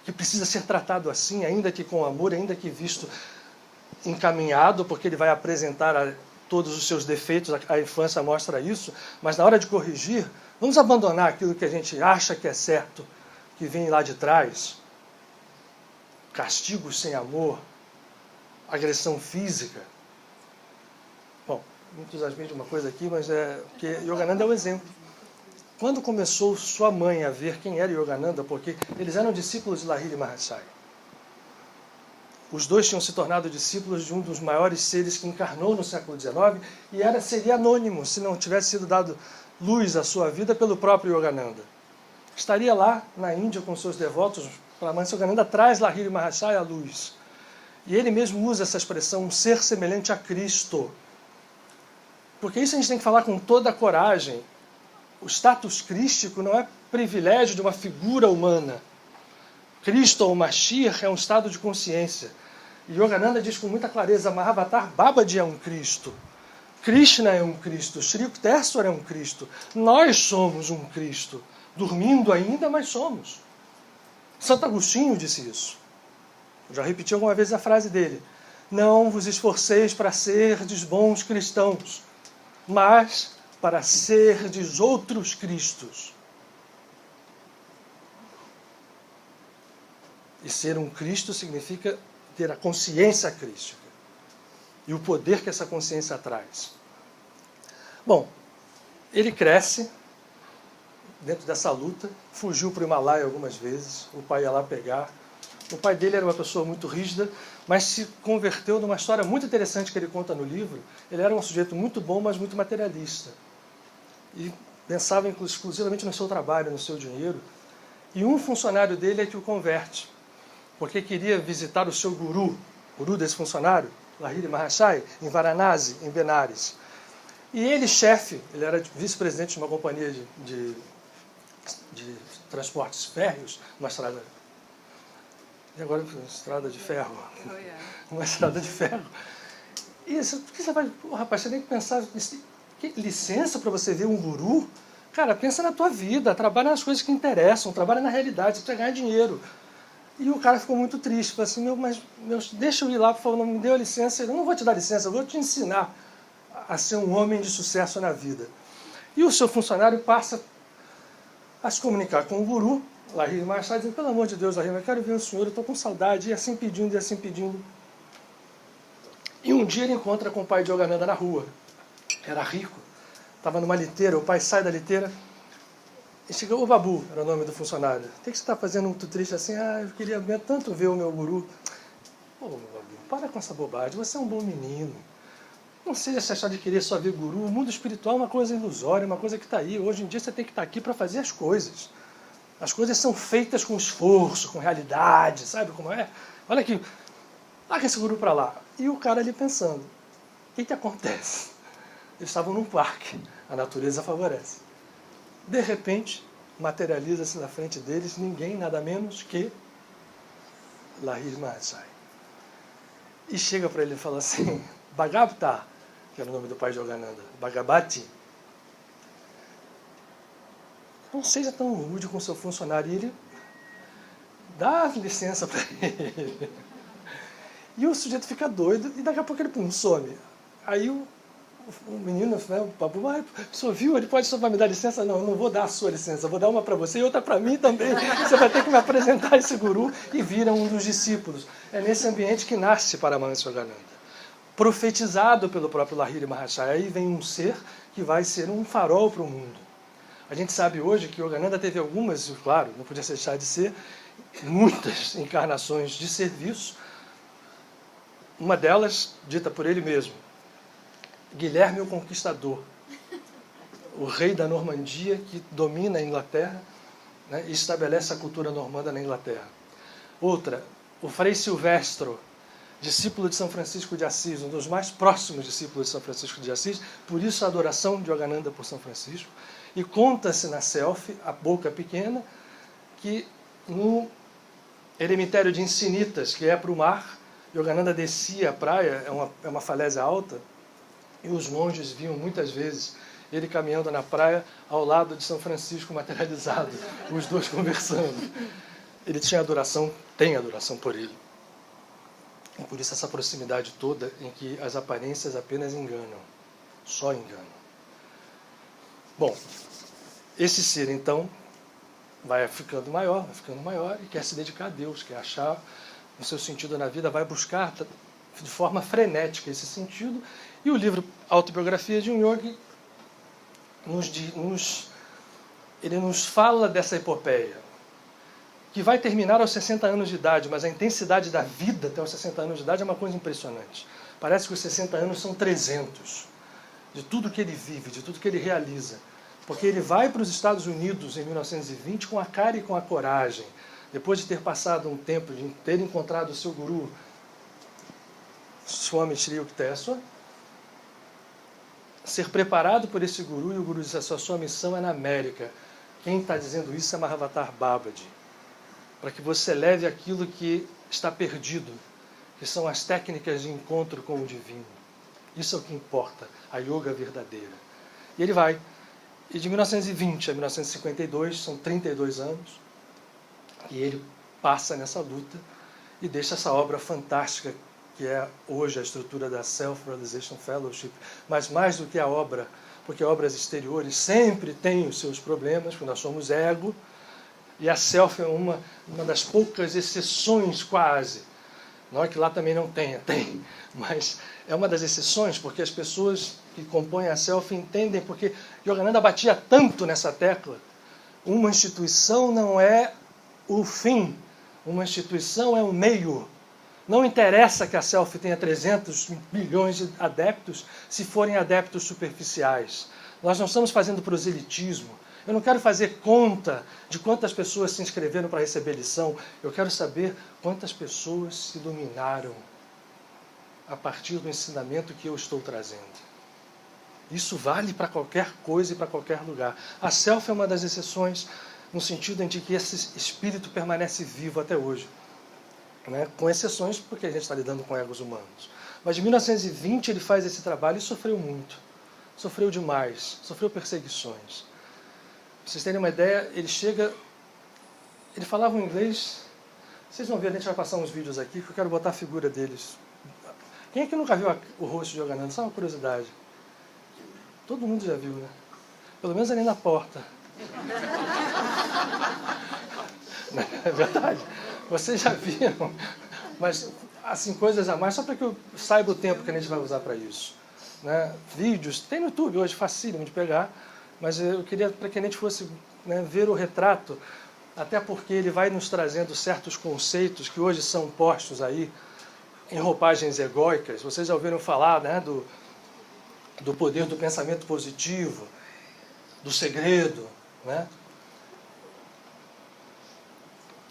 que precisa ser tratado assim, ainda que com amor, ainda que visto encaminhado, porque ele vai apresentar todos os seus defeitos, a infância mostra isso, mas na hora de corrigir, vamos abandonar aquilo que a gente acha que é certo, que vem lá de trás. Castigos sem amor, agressão física. Bom, me entusiasmei de uma coisa aqui, mas que Yogananda é o exemplo. Quando começou sua mãe a ver quem era Yogananda, porque eles eram discípulos de Lahiri Mahasaya. Os dois tinham se tornado discípulos de um dos maiores seres que encarnou no século XIX e seria anônimo se não tivesse sido dado luz à sua vida pelo próprio Yogananda. Estaria lá na Índia com seus devotos, Paramahansa Yogananda traz Lahiri Mahasaya à luz. E ele mesmo usa essa expressão, um ser semelhante a Cristo. Porque isso a gente tem que falar com toda a coragem. O status crístico não é privilégio de uma figura humana. Cristo ou Mashiach é um estado de consciência. E Yogananda diz com muita clareza, Mahavatar Babaji é um Cristo. Krishna é um Cristo. Shri Yukteswar é um Cristo. Nós somos um Cristo. Dormindo ainda, mas somos. Santo Agostinho disse isso. Eu já repeti alguma vez a frase dele. Não vos esforceis para serdes bons cristãos, mas para serdes outros Cristos. E ser um Cristo significa ter a consciência crística e o poder que essa consciência traz. Bom, ele cresce dentro dessa luta, fugiu para o Himalaia algumas vezes, o pai ia lá pegar. O pai dele era uma pessoa muito rígida, mas se converteu numa história muito interessante que ele conta no livro. Ele era um sujeito muito bom, mas muito materialista. E pensava exclusivamente no seu trabalho, no seu dinheiro. E um funcionário dele é que o converte, porque queria visitar o seu guru desse funcionário, Lahiri Mahasaya, em Varanasi, em Benares. E ele, chefe, ele era vice-presidente de uma companhia de transportes férreos, uma estrada... E agora, estrada de ferro. Uma estrada de ferro. Isso, por que você vai... Pô, rapaz, você tem que pensar... licença para você ver um guru? Cara, pensa na tua vida, trabalha nas coisas que interessam, trabalha na realidade, você precisa ganhar dinheiro. E o cara ficou muito triste, falou assim, deixa eu ir lá, por favor, não me dê licença, eu não vou te dar licença, eu vou te ensinar a ser um homem de sucesso na vida. E o seu funcionário passa a se comunicar com o guru, Lahiri Mahasaya, dizendo, pelo amor de Deus, Lahiri, eu quero ver o senhor, eu estou com saudade, e assim pedindo, e assim pedindo. E um dia ele encontra com o pai de Yogananda na rua. Era rico, estava numa liteira, o pai sai da liteira e chega, o Babu, era o nome do funcionário. O que você está fazendo muito triste assim? Ah, eu queria tanto ver o meu guru. Pô, meu Babu, para com essa bobagem, você é um bom menino. Não seja se achar de querer só ver guru. O mundo espiritual é uma coisa ilusória, uma coisa que está aí. Hoje em dia você tem que estar aqui para fazer as coisas. As coisas são feitas com esforço, com realidade, sabe como é? Olha aqui, larga esse guru para lá. E o cara ali pensando, o que acontece? Eles estavam num parque, a natureza favorece. De repente, materializa-se na frente deles ninguém, nada menos que Lahiri Mahasaya. E chega para ele e fala assim, Bhagavata, que era o nome do pai de Yogananda, Bhagavati, não seja tão rude com seu funcionário. E ele dá licença para ele. E o sujeito fica doido e daqui a pouco ele some. Aí o menino, né, o Babu, o senhor viu? Ele pode só me dar licença? Não, eu não vou dar a sua licença, eu vou dar uma para você e outra para mim também. Você vai ter que me apresentar esse guru, e vira um dos discípulos. É nesse ambiente que nasce Paramahansa Yogananda. Profetizado pelo próprio Lahiri Mahasaya. Aí vem um ser que vai ser um farol para o mundo. A gente sabe hoje que Yogananda teve algumas, claro, não podia deixar de ser, muitas encarnações de serviço. Uma delas, dita por ele mesmo, Guilherme o Conquistador, o rei da Normandia que domina a Inglaterra, né, e estabelece a cultura normanda na Inglaterra. Outra, o Frei Silvestro, discípulo de São Francisco de Assis, um dos mais próximos discípulos de São Francisco de Assis, por isso a adoração de Yogananda por São Francisco. E conta-se na selfie, a boca pequena, que no eremitério de Encinitas, que é para o mar, Yogananda descia a praia, é uma falésia alta, e os monges viam muitas vezes ele caminhando na praia ao lado de São Francisco materializado, os dois conversando. Ele tinha adoração, tem adoração por ele. E por isso essa proximidade toda em que as aparências apenas enganam, só enganam. Bom, esse ser então vai ficando maior e quer se dedicar a Deus, quer achar o seu sentido na vida, vai buscar de forma frenética esse sentido. E o livro Autobiografia de um Yogi ele nos fala dessa epopeia, que vai terminar aos 60 anos de idade, mas a intensidade da vida até os 60 anos de idade é uma coisa impressionante. Parece que os 60 anos são 300, de tudo que ele vive, de tudo que ele realiza. Porque ele vai para os Estados Unidos em 1920 com a cara e com a coragem, depois de ter passado um tempo, de ter encontrado o seu guru, Swami Sri Yukteswar, ser preparado por esse guru, e o guru diz, a sua missão é na América. Quem está dizendo isso é Mahavatar Babaji, para que você leve aquilo que está perdido, que são as técnicas de encontro com o divino. Isso é o que importa, a yoga verdadeira. E ele vai. E de 1920 a 1952, são 32 anos, e ele passa nessa luta e deixa essa obra fantástica, que é hoje a estrutura da Self-Realization Fellowship, mas mais do que a obra, porque obras exteriores sempre têm os seus problemas, porque nós somos ego, e a Self é uma das poucas exceções quase. Não é que lá também não tenha, tem, mas é uma das exceções, porque as pessoas que compõem a Self entendem, porque Yogananda batia tanto nessa tecla, uma instituição não é o fim, uma instituição é o meio. Não interessa que a Self tenha 300 milhões de adeptos, se forem adeptos superficiais. Nós não estamos fazendo proselitismo. Eu não quero fazer conta de quantas pessoas se inscreveram para receber lição. Eu quero saber quantas pessoas se iluminaram a partir do ensinamento que eu estou trazendo. Isso vale para qualquer coisa e para qualquer lugar. A Self é uma das exceções, no sentido em que esse espírito permanece vivo até hoje. Né? Com exceções, porque a gente está lidando com egos humanos. Mas de 1920 ele faz esse trabalho e sofreu muito. Sofreu demais, sofreu perseguições. Pra vocês terem uma ideia, ele falava um inglês. Vocês vão ver, a gente vai passar uns vídeos aqui que eu quero botar a figura deles. Quem é que nunca viu o rosto de Yogananda? Só uma curiosidade. Todo mundo já viu, né? Pelo menos ali na porta. É verdade. Vocês já viram. Mas, assim, coisas a mais, só para que eu saiba o tempo que a gente vai usar para isso. Né? Vídeos, tem no YouTube hoje, facílimo de pegar, mas eu queria para que a gente fosse, né, ver o retrato, até porque ele vai nos trazendo certos conceitos que hoje são postos aí em roupagens egóicas. Vocês já ouviram falar, né, do poder do pensamento positivo, do segredo, né?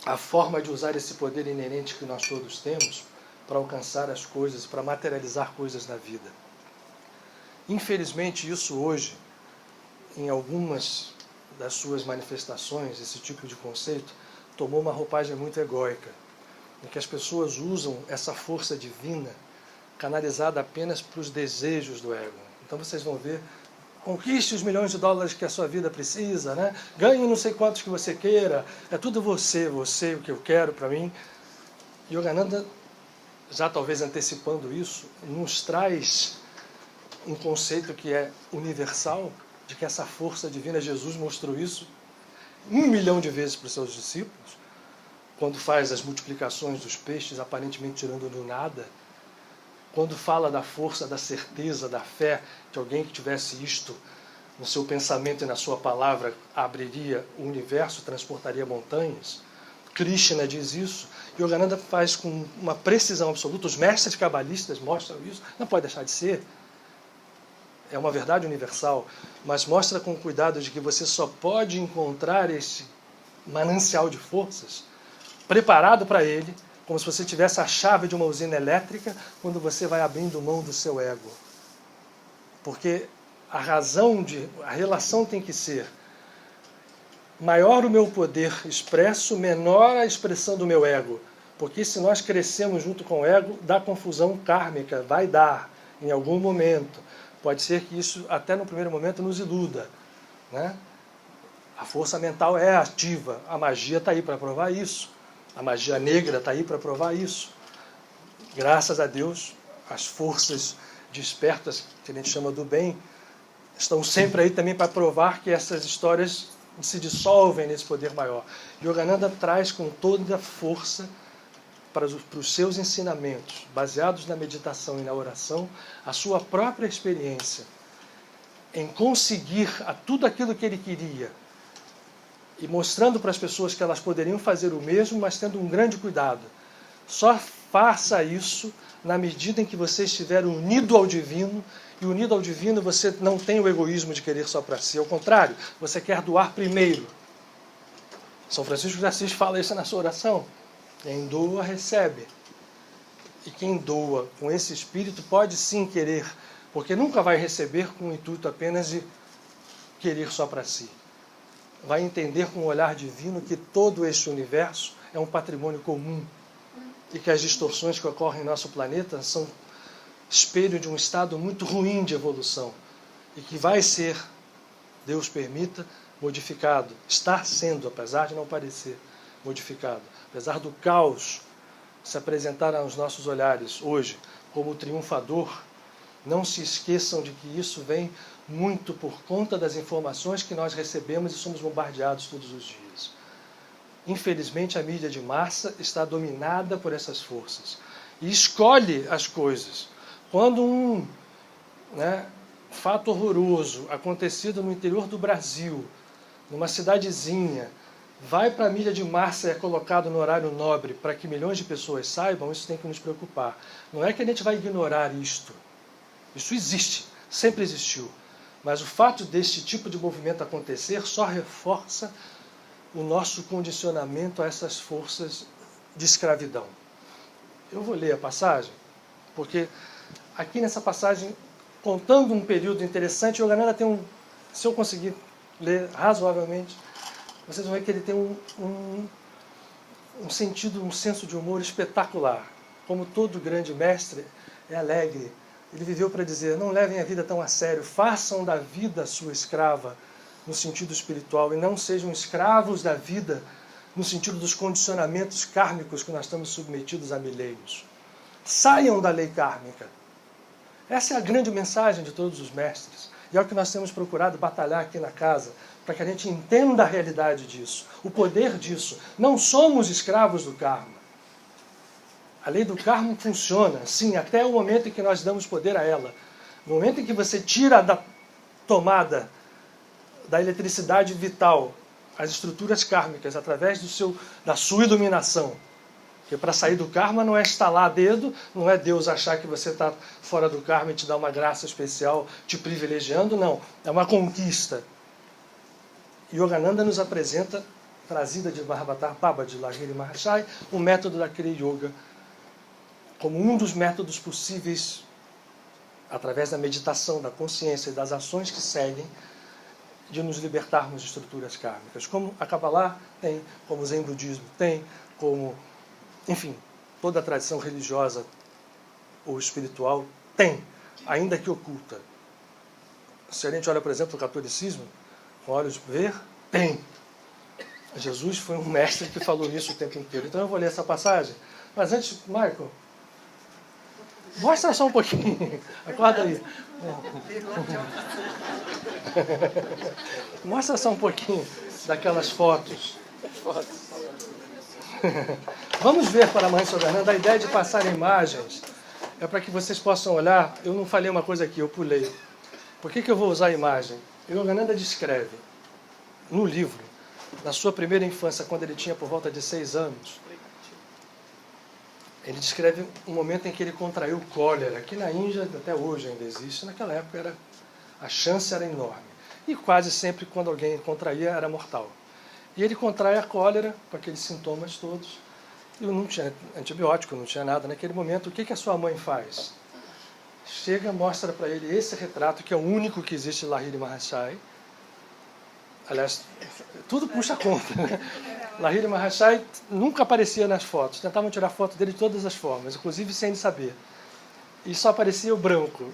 A forma de usar esse poder inerente que nós todos temos para alcançar as coisas, para materializar coisas na vida. Infelizmente, isso hoje, em algumas das suas manifestações, esse tipo de conceito, tomou uma roupagem muito egóica, em que as pessoas usam essa força divina canalizada apenas para os desejos do ego. Então vocês vão ver, conquiste os milhões de dólares que a sua vida precisa, né? Ganhe não sei quantos que você queira, é tudo você, o que eu quero para mim. Yogananda, já talvez antecipando isso, nos traz um conceito que é universal, de que essa força divina, Jesus mostrou isso 1 milhão de vezes para os seus discípulos, quando faz as multiplicações dos peixes, aparentemente tirando do nada, quando fala da força, da certeza, da fé, que alguém que tivesse isto no seu pensamento e na sua palavra abriria o universo, transportaria montanhas. Krishna diz isso, e Yogananda faz com uma precisão absoluta, os mestres cabalistas mostram isso, não pode deixar de ser, é uma verdade universal, mas mostra com cuidado de que você só pode encontrar esse manancial de forças preparado para ele, como se você tivesse a chave de uma usina elétrica, quando você vai abrindo mão do seu ego. Porque a relação tem que ser maior o meu poder expresso, menor a expressão do meu ego. Porque se nós crescemos junto com o ego, dá confusão kármica, vai dar em algum momento. Pode ser que isso, até no primeiro momento, nos iluda, né? A força mental é ativa, a magia está aí para provar isso. A magia negra está aí para provar isso. Graças a Deus, as forças despertas, que a gente chama do bem, estão sempre aí também para provar que essas histórias se dissolvem nesse poder maior. Yogananda traz com toda a força para os seus ensinamentos, baseados na meditação e na oração, a sua própria experiência em conseguir tudo aquilo que ele queria e mostrando para as pessoas que elas poderiam fazer o mesmo, mas tendo um grande cuidado. Só faça isso na medida em que você estiver unido ao divino, e unido ao divino você não tem o egoísmo de querer só para si, ao contrário, você quer doar primeiro. São Francisco de Assis fala isso na sua oração. Quem doa, recebe. E quem doa com esse espírito pode sim querer, porque nunca vai receber com o intuito apenas de querer só para si. Vai entender com o olhar divino que todo este universo é um patrimônio comum e que as distorções que ocorrem em nosso planeta são espelho de um estado muito ruim de evolução e que vai ser, Deus permita, modificado. Está sendo, apesar de não parecer, modificado. Apesar do caos se apresentar aos nossos olhares hoje como triunfador, não se esqueçam de que isso vem muito por conta das informações que nós recebemos e somos bombardeados todos os dias. Infelizmente, a mídia de massa está dominada por essas forças e escolhe as coisas. Quando um fato horroroso acontecido no interior do Brasil, numa cidadezinha, vai para a mídia de massa e é colocado no horário nobre para que milhões de pessoas saibam, isso tem que nos preocupar. Não é que a gente vai ignorar isto. Isso existe, sempre existiu. Mas o fato deste tipo de movimento acontecer só reforça o nosso condicionamento a essas forças de escravidão. Eu vou ler a passagem, porque aqui nessa passagem, contando um período interessante, Yogananda tem se eu conseguir ler razoavelmente, vocês vão ver que ele tem um sentido, um senso de humor espetacular. Como todo grande mestre, é alegre. Ele viveu para dizer, não levem a vida tão a sério, façam da vida sua escrava, no sentido espiritual, e não sejam escravos da vida, no sentido dos condicionamentos kármicos que nós estamos submetidos há milênios. Saiam da lei kármica. Essa é a grande mensagem de todos os mestres. E é o que nós temos procurado batalhar aqui na casa, para que a gente entenda a realidade disso, o poder disso. Não somos escravos do karma. A lei do karma funciona, sim, até o momento em que nós damos poder a ela. No momento em que você tira da tomada da eletricidade vital as estruturas kármicas através da sua iluminação. Porque para sair do karma não é estalar dedo, não é Deus achar que você está fora do karma e te dar uma graça especial, te privilegiando, não. É uma conquista. Yogananda nos apresenta, trazida de Mahavatar Baba, de Lahiri Mahashai, o método da Kriya Yoga, como um dos métodos possíveis, através da meditação, da consciência e das ações que seguem, de nos libertarmos de estruturas kármicas. Como a Kabbalah tem, como o Zen Budismo tem, como, enfim, toda a tradição religiosa ou espiritual tem, ainda que oculta. Se a gente olha, por exemplo, o catolicismo, com olhos de ver, tem. Jesus foi um mestre que falou nisso o tempo inteiro. Então eu vou ler essa passagem. Mas antes, Michael, mostra só um pouquinho. Acorda aí. Mostra só um pouquinho daquelas fotos. Vamos ver para a Mãe Soberana. A ideia de passar imagens é para que vocês possam olhar. Eu não falei uma coisa aqui, eu pulei. Por que eu vou usar a imagem? Yogananda descreve no livro, na sua primeira infância, quando ele tinha por volta de 6 anos, ele descreve um momento em que ele contraiu cólera, que na Índia até hoje ainda existe, naquela época a chance era enorme. E quase sempre quando alguém contraía era mortal. E ele contrai a cólera, com aqueles sintomas todos, e não tinha antibiótico, não tinha nada. Naquele momento, o que a sua mãe faz? Chega, mostra para ele esse retrato, que é o único que existe em Lahiri Mahashai. Aliás, tudo puxa conta, né? Lahiri Mahashai nunca aparecia nas fotos. Tentavam tirar foto dele de todas as formas, inclusive sem ele saber. E só aparecia o branco.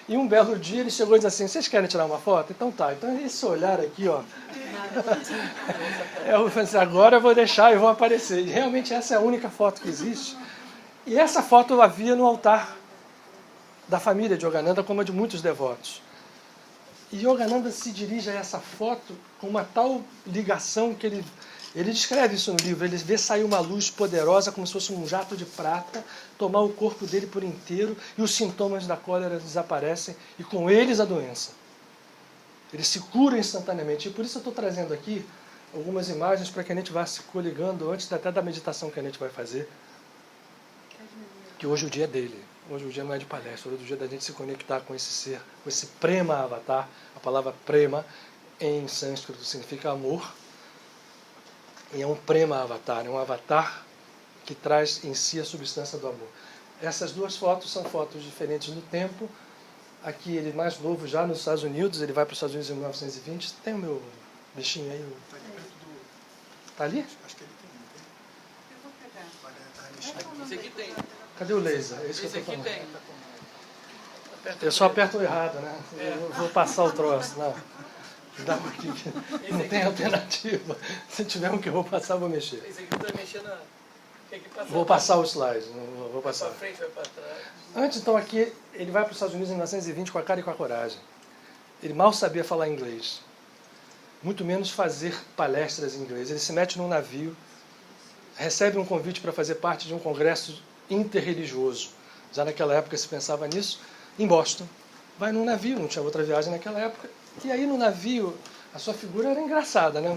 E um belo dia ele chegou e disse assim, vocês querem tirar uma foto? Então tá. Então esse olhar aqui, ó. Eu falei assim, agora eu vou deixar e vou aparecer. E realmente essa é a única foto que existe. E essa foto eu havia no altar da família de Yogananda, como a de muitos devotos. E Yogananda se dirige a essa foto com uma tal ligação que ele descreve isso no livro. Ele vê sair uma luz poderosa, como se fosse um jato de prata, tomar o corpo dele por inteiro, e os sintomas da cólera desaparecem, e com eles a doença. Ele se cura instantaneamente. E por isso eu estou trazendo aqui algumas imagens para que a gente vá se coligando antes até da meditação que a gente vai fazer. Que hoje o dia é dele. Hoje o dia não é de palestra, hoje é o dia da gente se conectar com esse ser, com esse prema avatar. A palavra prema em sânscrito significa amor. E é um prema avatar, é um avatar que traz em si a substância do amor. Essas duas fotos são fotos diferentes no tempo. Aqui ele mais novo já nos Estados Unidos, ele vai para os Estados Unidos em 1920. Tem o meu bichinho aí? Está ali? Acho que ele tem. Eu vou pegar. Esse aqui tem. Cadê o laser? É isso Esse que eu aqui estou falando. tem. Eu só aperto o errado, né? Eu vou passar o troço. Não. Dá aqui. Não tem alternativa. Se tiver um que eu vou passar, eu vou mexer. Esse aqui tá mexendo. Tem que passar. Vou passar o slide. Não vou passar. Vai para frente, vai para trás. Antes, então, aqui, ele vai para os Estados Unidos em 1920 com a cara e com a coragem. Ele mal sabia falar inglês. Muito menos fazer palestras em inglês. Ele se mete num navio, recebe um convite para fazer parte de um congresso interreligioso. Já naquela época se pensava nisso, em Boston. Vai num navio, não tinha outra viagem naquela época. E aí no navio, a sua figura era engraçada, né?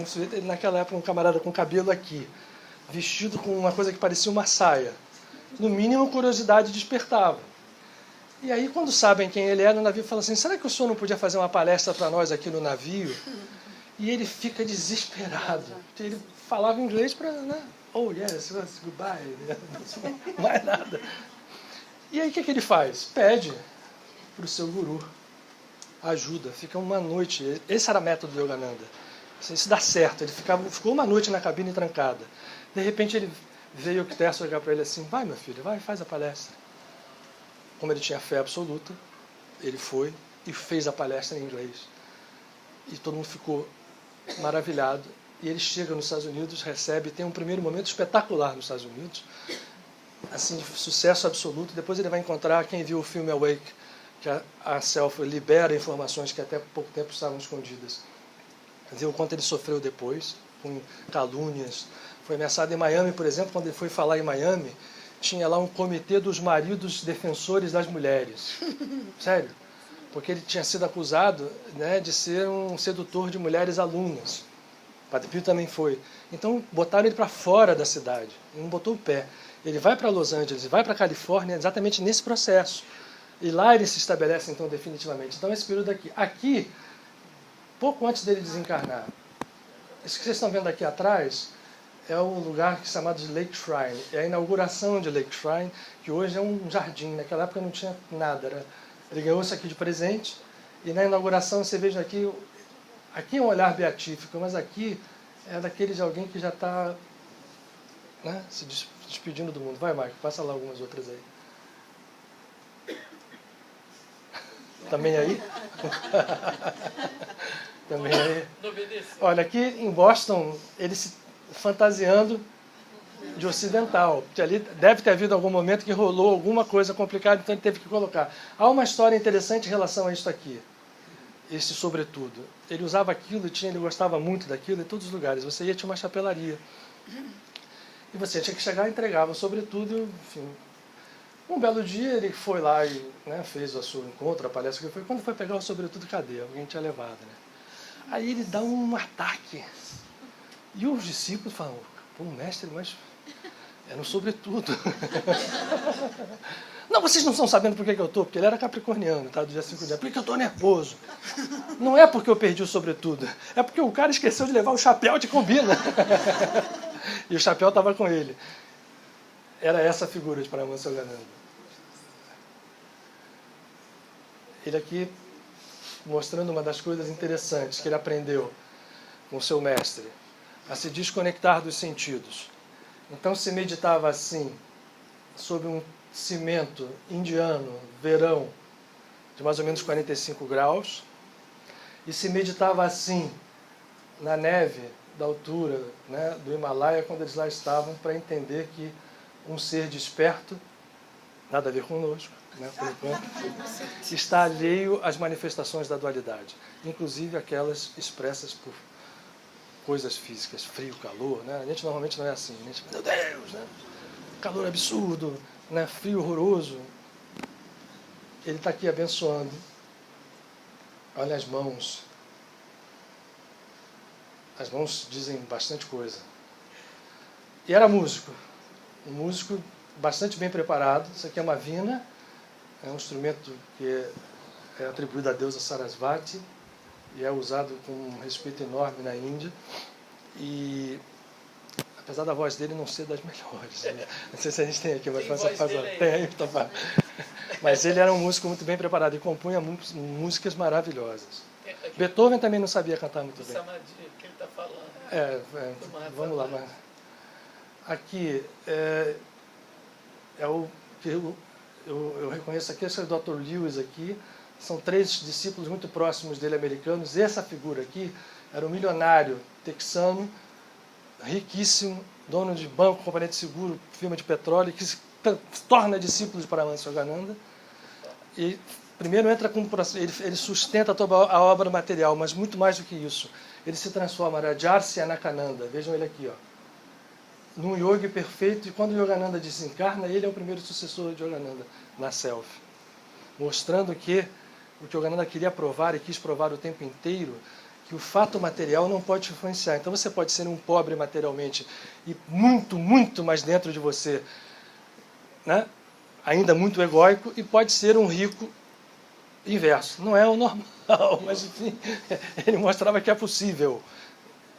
Naquela época, um camarada com cabelo aqui, vestido com uma coisa que parecia uma saia. No mínimo, curiosidade despertava. E aí, quando sabem quem ele é, no navio fala assim, será que o senhor não podia fazer uma palestra para nós aqui no navio? E ele fica desesperado. Ele falava inglês para... Né? Oh, yes, goodbye. Não é nada. E aí, o que ele faz? Pede para o seu guru ajuda. Fica uma noite. Esse era o método do Yogananda. Isso dá certo. Ele ficou uma noite na cabine trancada. De repente, ele veio o Tessa olhar para ele assim, vai, meu filho, vai, faz a palestra. como ele tinha fé absoluta, ele foi e fez a palestra em inglês. E todo mundo ficou maravilhado. E ele chega nos Estados Unidos, recebe, tem um primeiro momento espetacular nos Estados Unidos, assim, de sucesso absoluto. Depois ele vai encontrar, quem viu o filme Awake, que a Self libera informações que até pouco tempo estavam escondidas. Viu o quanto ele sofreu depois, com calúnias. Foi ameaçado em Miami, por exemplo, quando ele foi falar em Miami, tinha lá um comitê dos maridos defensores das mulheres. Sério. Porque ele tinha sido acusado, né, de ser um sedutor de mulheres alunas. Padre Pio também foi. Então botaram ele para fora da cidade, ele não botou o pé. Ele vai para Los Angeles, vai para a Califórnia exatamente nesse processo. E lá ele se estabelece então definitivamente. Então esse período aqui, pouco antes dele desencarnar, isso que vocês estão vendo aqui atrás é o lugar chamado de Lake Shrine. É a inauguração de Lake Shrine, que hoje é um jardim. Naquela época não tinha nada. Ele ganhou isso aqui de presente. E na inauguração você veja aqui é um olhar beatífico, mas aqui é daquele de alguém que já está, né, se despedindo do mundo. Vai, Marco, passa lá algumas outras aí. Também aí? Também aí. Olha, aqui em Boston, ele se fantasiando de ocidental. Porque ali deve ter havido algum momento que rolou alguma coisa complicada, então ele teve que colocar. Há uma história interessante em relação a isso aqui. Esse sobretudo. Ele usava aquilo, ele gostava muito daquilo em todos os lugares. Você ia, tinha uma chapelaria. E você tinha que chegar e entregava sobretudo, enfim. Um belo dia ele foi lá e, né, fez o seu encontro, a palestra que foi. Quando foi pegar o sobretudo, cadê? Alguém tinha levado, né? Aí ele dá um ataque. E os discípulos falam, pô, mestre, mas é no sobretudo. Não, vocês não estão sabendo por que eu estou, porque ele era capricorniano, tá? Do dia 5 de abril. Por que eu estou nervoso? Não é porque eu perdi o sobretudo, é porque o cara esqueceu de levar o chapéu de combina. E o chapéu estava com ele. Era essa a figura de Paramahansa Yogananda. Ele aqui mostrando uma das coisas interessantes que ele aprendeu com o seu mestre, a se desconectar dos sentidos. Então se meditava assim, sob um cimento indiano, verão, de mais ou menos 45 graus, e se meditava assim, na neve da altura, né, do Himalaia, quando eles lá estavam, para entender que um ser desperto, nada a ver conosco, né, por enquanto, está alheio às manifestações da dualidade, inclusive aquelas expressas por coisas físicas, frio, calor, né? A gente normalmente não é assim, a gente, meu Deus, né? Calor absurdo, né? Frio horroroso. Ele está aqui abençoando. Olha as mãos. As mãos dizem bastante coisa. E era músico. Um músico bastante bem preparado. Isso aqui é uma vina. É um instrumento que é atribuído à deusa Sarasvati e é usado com um respeito enorme na Índia. E apesar da voz dele não ser das melhores, né? Não sei se a gente tem aqui, mas tem aí, então vai. Mas ele era um músico muito bem preparado e compunha músicas maravilhosas. Beethoven também não sabia cantar muito bem. Samadhi, que ele está falando. Vamos lá. Mas aqui é o que eu reconheço aqui, esse é o Dr. Lewis aqui. São 3 discípulos muito próximos dele, americanos. Essa figura aqui era um milionário texano, riquíssimo, dono de banco, companhia de seguro, firma de petróleo, que se torna discípulo de Paramahansa Yogananda. E primeiro entra com ele sustenta toda a obra material, mas muito mais do que isso. Ele se transforma em Rajarsi Anakananda. Vejam ele aqui, ó, num yogi perfeito, e quando Yogananda desencarna, ele é o primeiro sucessor de Yogananda na self, mostrando que o que Yogananda queria provar e quis provar o tempo inteiro, que o fato material não pode te influenciar. Então você pode ser um pobre materialmente e muito, muito mais dentro de você, né, ainda muito egóico, e pode ser um rico inverso. Não é o normal, mas enfim, ele mostrava que é possível.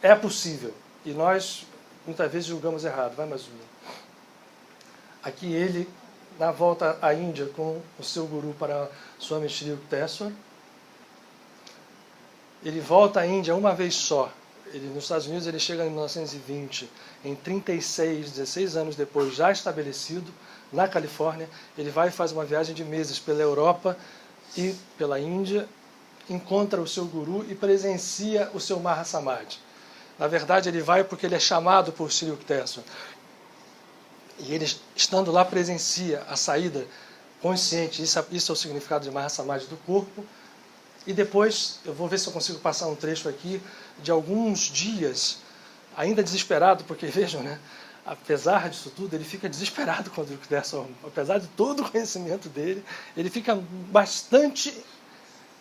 É possível. E nós muitas vezes julgamos errado. Vai mais um. Aqui ele, na volta à Índia com o seu guru para Swami Shri Yukteswar, ele volta à Índia uma vez só. nos Estados Unidos ele chega em 1920, em 36, 16 anos depois, já estabelecido na Califórnia. Ele vai e faz uma viagem de meses pela Europa e pela Índia, encontra o seu guru e presencia o seu Mahasamadhi. Na verdade, ele vai porque ele é chamado por Sri Yukteswar. E ele, estando lá, presencia a saída consciente. Isso é o significado de Mahasamadhi do corpo. E depois, eu vou ver se eu consigo passar um trecho aqui, de alguns dias, ainda desesperado, porque vejam, né? Apesar disso tudo, ele fica desesperado quando o Yukteswar, apesar de todo o conhecimento dele, ele fica bastante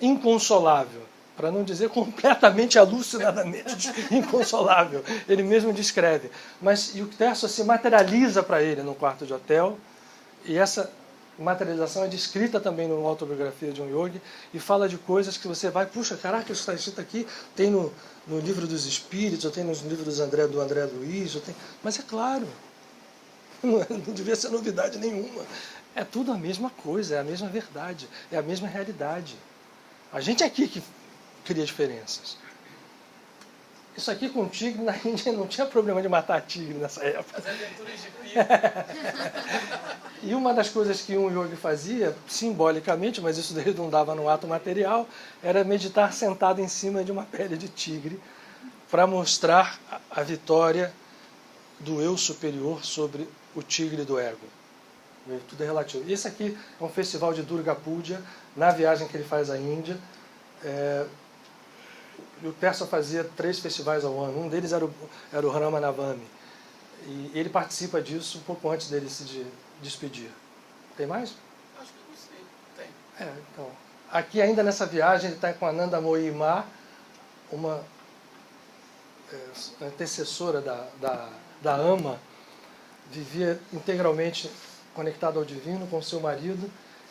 inconsolável, para não dizer completamente alucinadamente inconsolável. Ele mesmo descreve. Mas Yukteswar se materializa para ele no quarto de hotel, e essa materialização é descrita também na autobiografia de um yogi, e fala de coisas que você vai, puxa, caraca, isso está escrito aqui, tem no livro dos Espíritos, ou tem nos livros do André Luiz, mas é claro, não devia ser novidade nenhuma. É tudo a mesma coisa, é a mesma verdade, é a mesma realidade. A gente é aqui que cria diferenças. Isso aqui com o tigre, na Índia não tinha problema de matar tigre nessa época. As aventuras de Pi. E uma das coisas que um yogi fazia, simbolicamente, mas isso redundava no ato material, era meditar sentado em cima de uma pele de tigre, para mostrar a vitória do eu superior sobre o tigre do ego. Tudo é relativo. Esse aqui é um festival de Durga Puja, na viagem que ele faz à Índia. O Yukteswar fazia 3 festivais ao ano. Um deles era o Rama Navami. E ele participa disso um pouco antes dele se despedir. Tem mais? Acho que não sei. Tem. Então. Aqui ainda nessa viagem ele está com a Nanda Moima, uma antecessora da Ama, vivia integralmente conectada ao divino com seu marido.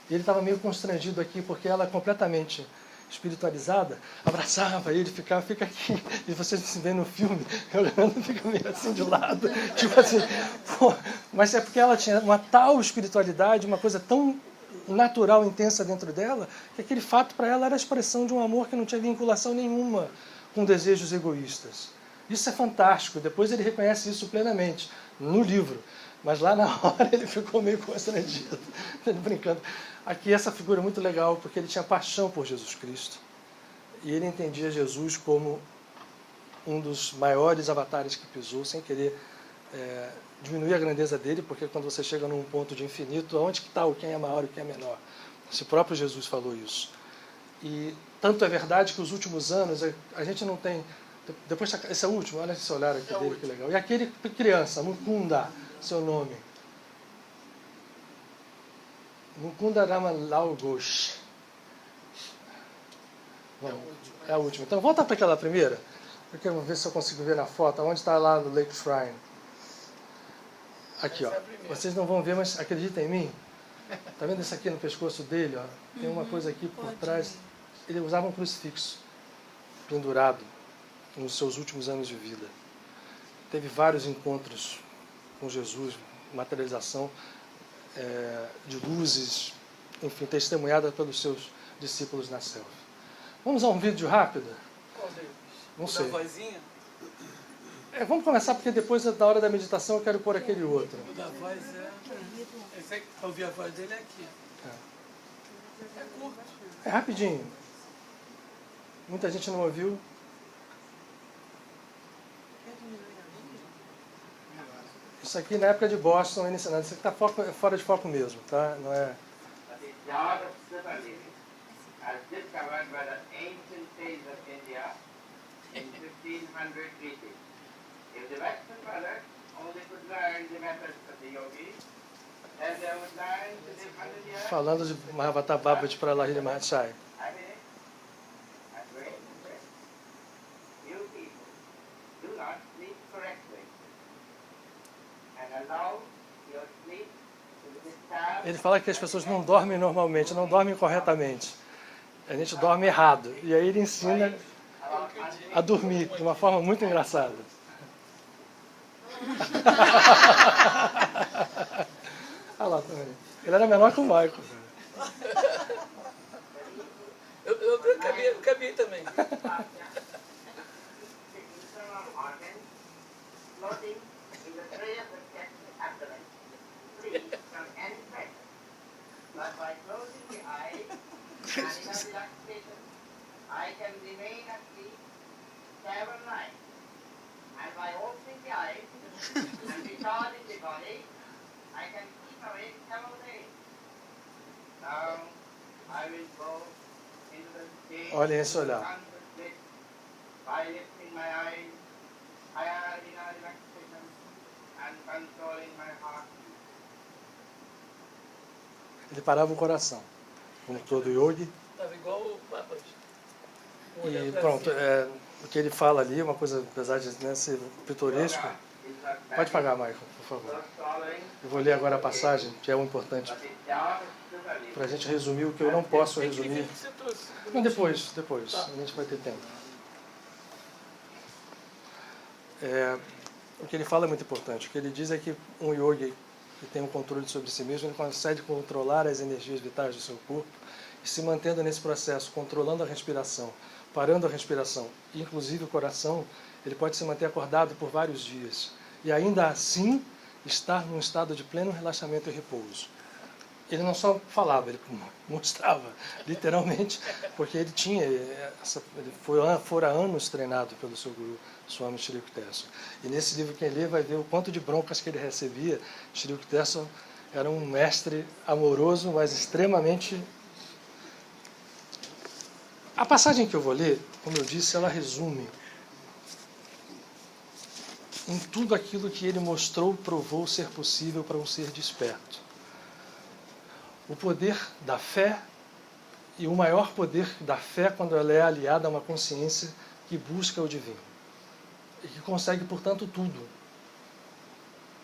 E ele estava meio constrangido aqui porque ela é completamente espiritualizada, abraçava ele, fica aqui, e vocês se vê no filme, olhando, fica meio assim de lado, tipo assim, pô, mas é porque ela tinha uma tal espiritualidade, uma coisa tão natural, intensa dentro dela, que aquele fato para ela era a expressão de um amor que não tinha vinculação nenhuma com desejos egoístas. Isso é fantástico, depois ele reconhece isso plenamente, no livro, mas lá na hora ele ficou meio constrangido, brincando. Aqui essa figura é muito legal, porque ele tinha paixão por Jesus Cristo. E ele entendia Jesus como um dos maiores avatares que pisou, sem querer diminuir a grandeza dele, porque quando você chega num ponto de infinito, onde que está o quem é maior e o quem é menor? Esse próprio Jesus falou isso. E tanto é verdade que os últimos anos, a gente não tem... Depois, esse é o último, olha esse olhar aqui dele, que legal. E aquele criança, Mukunda, seu nome. Mukunda Ramalal Ghosh. É a última. Então, volta para aquela primeira. Eu quero ver se eu consigo ver na foto. Onde está lá no Lake Shrine? Aqui, ó. Vocês não vão ver, mas acreditem em mim. Está vendo isso aqui no pescoço dele? Ó? Tem uma coisa aqui por trás. Ele usava um crucifixo pendurado nos seus últimos anos de vida. Teve vários encontros com Jesus, materialização de luzes, enfim, testemunhada pelos seus discípulos na selva. Vamos a um vídeo rápido? Qual deles? Não O sei. da vozinha? Vamos começar, porque depois, da hora da meditação, eu quero pôr aquele outro. O da voz é... Esse aqui, ouvir a voz dele é aqui. É curto. É rapidinho. Muita gente não ouviu. Isso aqui na época de Boston é ensinado. Isso aqui está fora de foco mesmo, tá? Não é... As discovered by the ancient sages of India in 1500 BC. If the Western brothers only could learn the methods of the yogis, then they would learn to live 100 years. Falando de Mahavatar Babat para Lahiri Mahachai. You people do not sleep correctly and allow your sleep to disturb. Ele fala que as pessoas não dormem normalmente, não dormem corretamente. A gente dorme errado. E aí ele ensina a dormir de uma forma muito engraçada. Olha lá também. Ele era menor que o Michael. Eu cabia também. floating in the tray of the chest abdomen, free from any pressure. But by closing the eyes and in a relaxation, I can remain asleep several nights. And by opening the eyes and recharging the body, I can keep awake several days. Now, I will go into the state Olhem esse olhar. of conscious bliss by lifting my eyes higher in a relaxation and controlling my heart. Ele parava o coração, como todo yogi. Estava igual o Papa. E pronto, o que ele fala ali, uma coisa, apesar de ser pitoresco. Pode pagar, Michael, por favor. Eu vou ler agora a passagem, que é o importante, para a gente resumir o que eu não posso resumir. Mas depois, a gente vai ter tempo. O que ele fala é muito importante. O que ele diz é que um yogi que tem um controle sobre si mesmo, ele consegue controlar as energias vitais do seu corpo e se mantendo nesse processo, controlando a respiração, parando a respiração, inclusive o coração, ele pode se manter acordado por vários dias e ainda assim estar num estado de pleno relaxamento e repouso. Ele não só falava, ele mostrava, literalmente, porque ele tinha, ele fora anos treinado pelo seu guru, Swami Shri Yukteswar. E nesse livro quem lê vai ver o quanto de broncas que ele recebia. Shri Yukteswar era um mestre amoroso, mas extremamente... A passagem que eu vou ler, como eu disse, ela resume em tudo aquilo que ele mostrou, provou ser possível para um ser desperto. O poder da fé, e o maior poder da fé quando ela é aliada a uma consciência que busca o divino. E que consegue, portanto, tudo.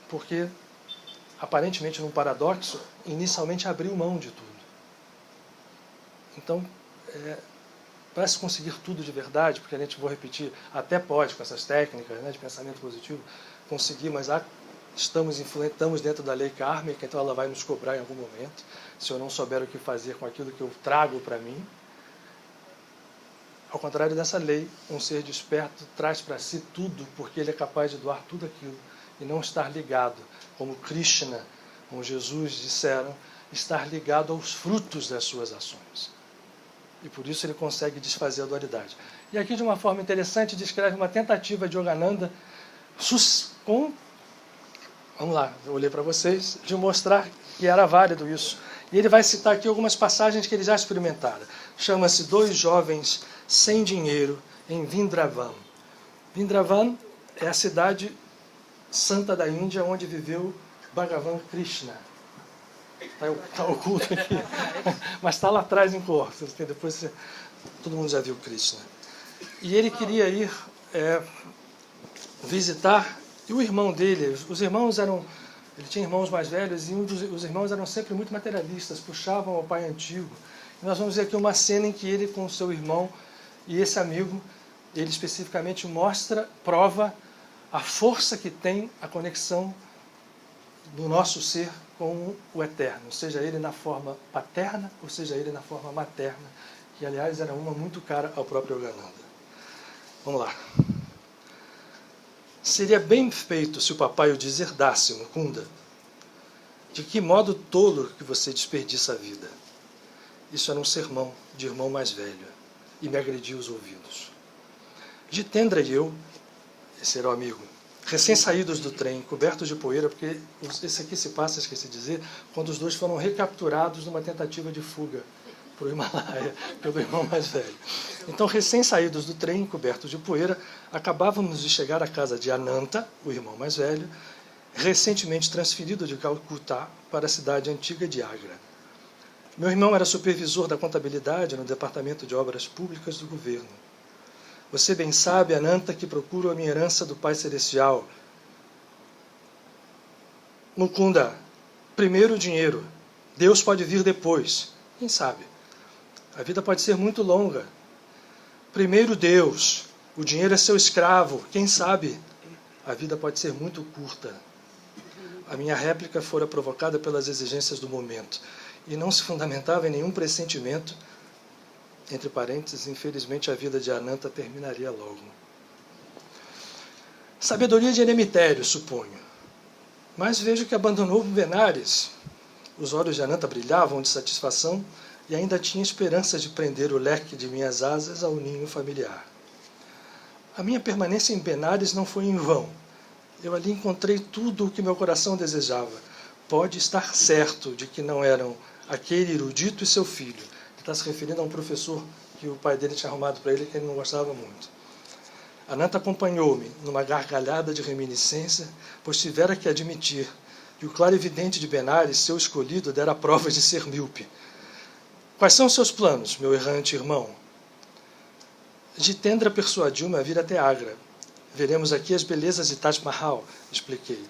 Porque, aparentemente num paradoxo, inicialmente abriu mão de tudo. Então, para se conseguir tudo de verdade, porque a gente, vou repetir, até pode, com essas técnicas de pensamento positivo, conseguir, mas estamos dentro da lei kármica, então ela vai nos cobrar em algum momento, se eu não souber o que fazer com aquilo que eu trago para mim. Ao contrário dessa lei, um ser desperto traz para si tudo, porque ele é capaz de doar tudo aquilo e não estar ligado, como Krishna, como Jesus disseram, estar ligado aos frutos das suas ações. E por isso ele consegue desfazer a dualidade. E aqui, de uma forma interessante, descreve uma tentativa de Yogananda vamos lá, eu olhei para vocês, de mostrar que era válido isso. E ele vai citar aqui algumas passagens que ele já experimentaram. Chama-se Dois Jovens Sem Dinheiro em Vrindavan. Vrindavan é a cidade santa da Índia onde viveu Bhagavan Krishna. Está oculto aqui, mas está lá atrás em cor. Depois todo mundo já viu Krishna. E ele queria ir visitar, e o irmão dele, os irmãos eram, ele tinha irmãos mais velhos, e os irmãos eram sempre muito materialistas, puxavam ao pai antigo. E nós vamos ver aqui uma cena em que ele com o seu irmão e esse amigo, ele especificamente prova a força que tem a conexão do nosso ser com o eterno, seja ele na forma paterna ou seja ele na forma materna, que aliás era uma muito cara ao próprio Yogananda. Vamos lá. Seria bem feito se o papai o deserdasse, Mukunda. De que modo tolo que você desperdiça a vida. Isso era um sermão de irmão mais velho e me agrediu os ouvidos. Jitendra e eu, esse era o amigo, recém-saídos do trem, cobertos de poeira, porque esse aqui se passa, esqueci de dizer, quando os dois foram recapturados numa tentativa de fuga para o Himalaia, pelo irmão mais velho. Então, recém-saídos do trem, cobertos de poeira, acabávamos de chegar à casa de Ananta, o irmão mais velho, recentemente transferido de Calcutá para a cidade antiga de Agra. Meu irmão era supervisor da contabilidade no Departamento de Obras Públicas do governo. Você bem sabe, Ananta, que procuro a minha herança do Pai Celestial. Mukunda, primeiro o dinheiro. Deus pode vir depois. Quem sabe? A vida pode ser muito longa. Primeiro Deus. O dinheiro é seu escravo. Quem sabe? A vida pode ser muito curta. A minha réplica fora provocada pelas exigências do momento e não se fundamentava em nenhum pressentimento. Entre parênteses, infelizmente a vida de Ananta terminaria logo. Sabedoria de eremitério, suponho. Mas vejo que abandonou Benares. Os olhos de Ananta brilhavam de satisfação e ainda tinha esperança de prender o leque de minhas asas ao ninho familiar. A minha permanência em Benares não foi em vão. Eu ali encontrei tudo o que meu coração desejava. Pode estar certo de que não eram aquele erudito e seu filho. Ele está se referindo a um professor que o pai dele tinha arrumado para ele, que ele não gostava muito. Ananta acompanhou-me numa gargalhada de reminiscência, pois tivera que admitir que o clarividente de Benares, seu escolhido, dera prova de ser míope. Quais são seus planos, meu errante irmão? Jitendra persuadiu-me a vir até Agra. Veremos aqui as belezas de Taj Mahal, expliquei.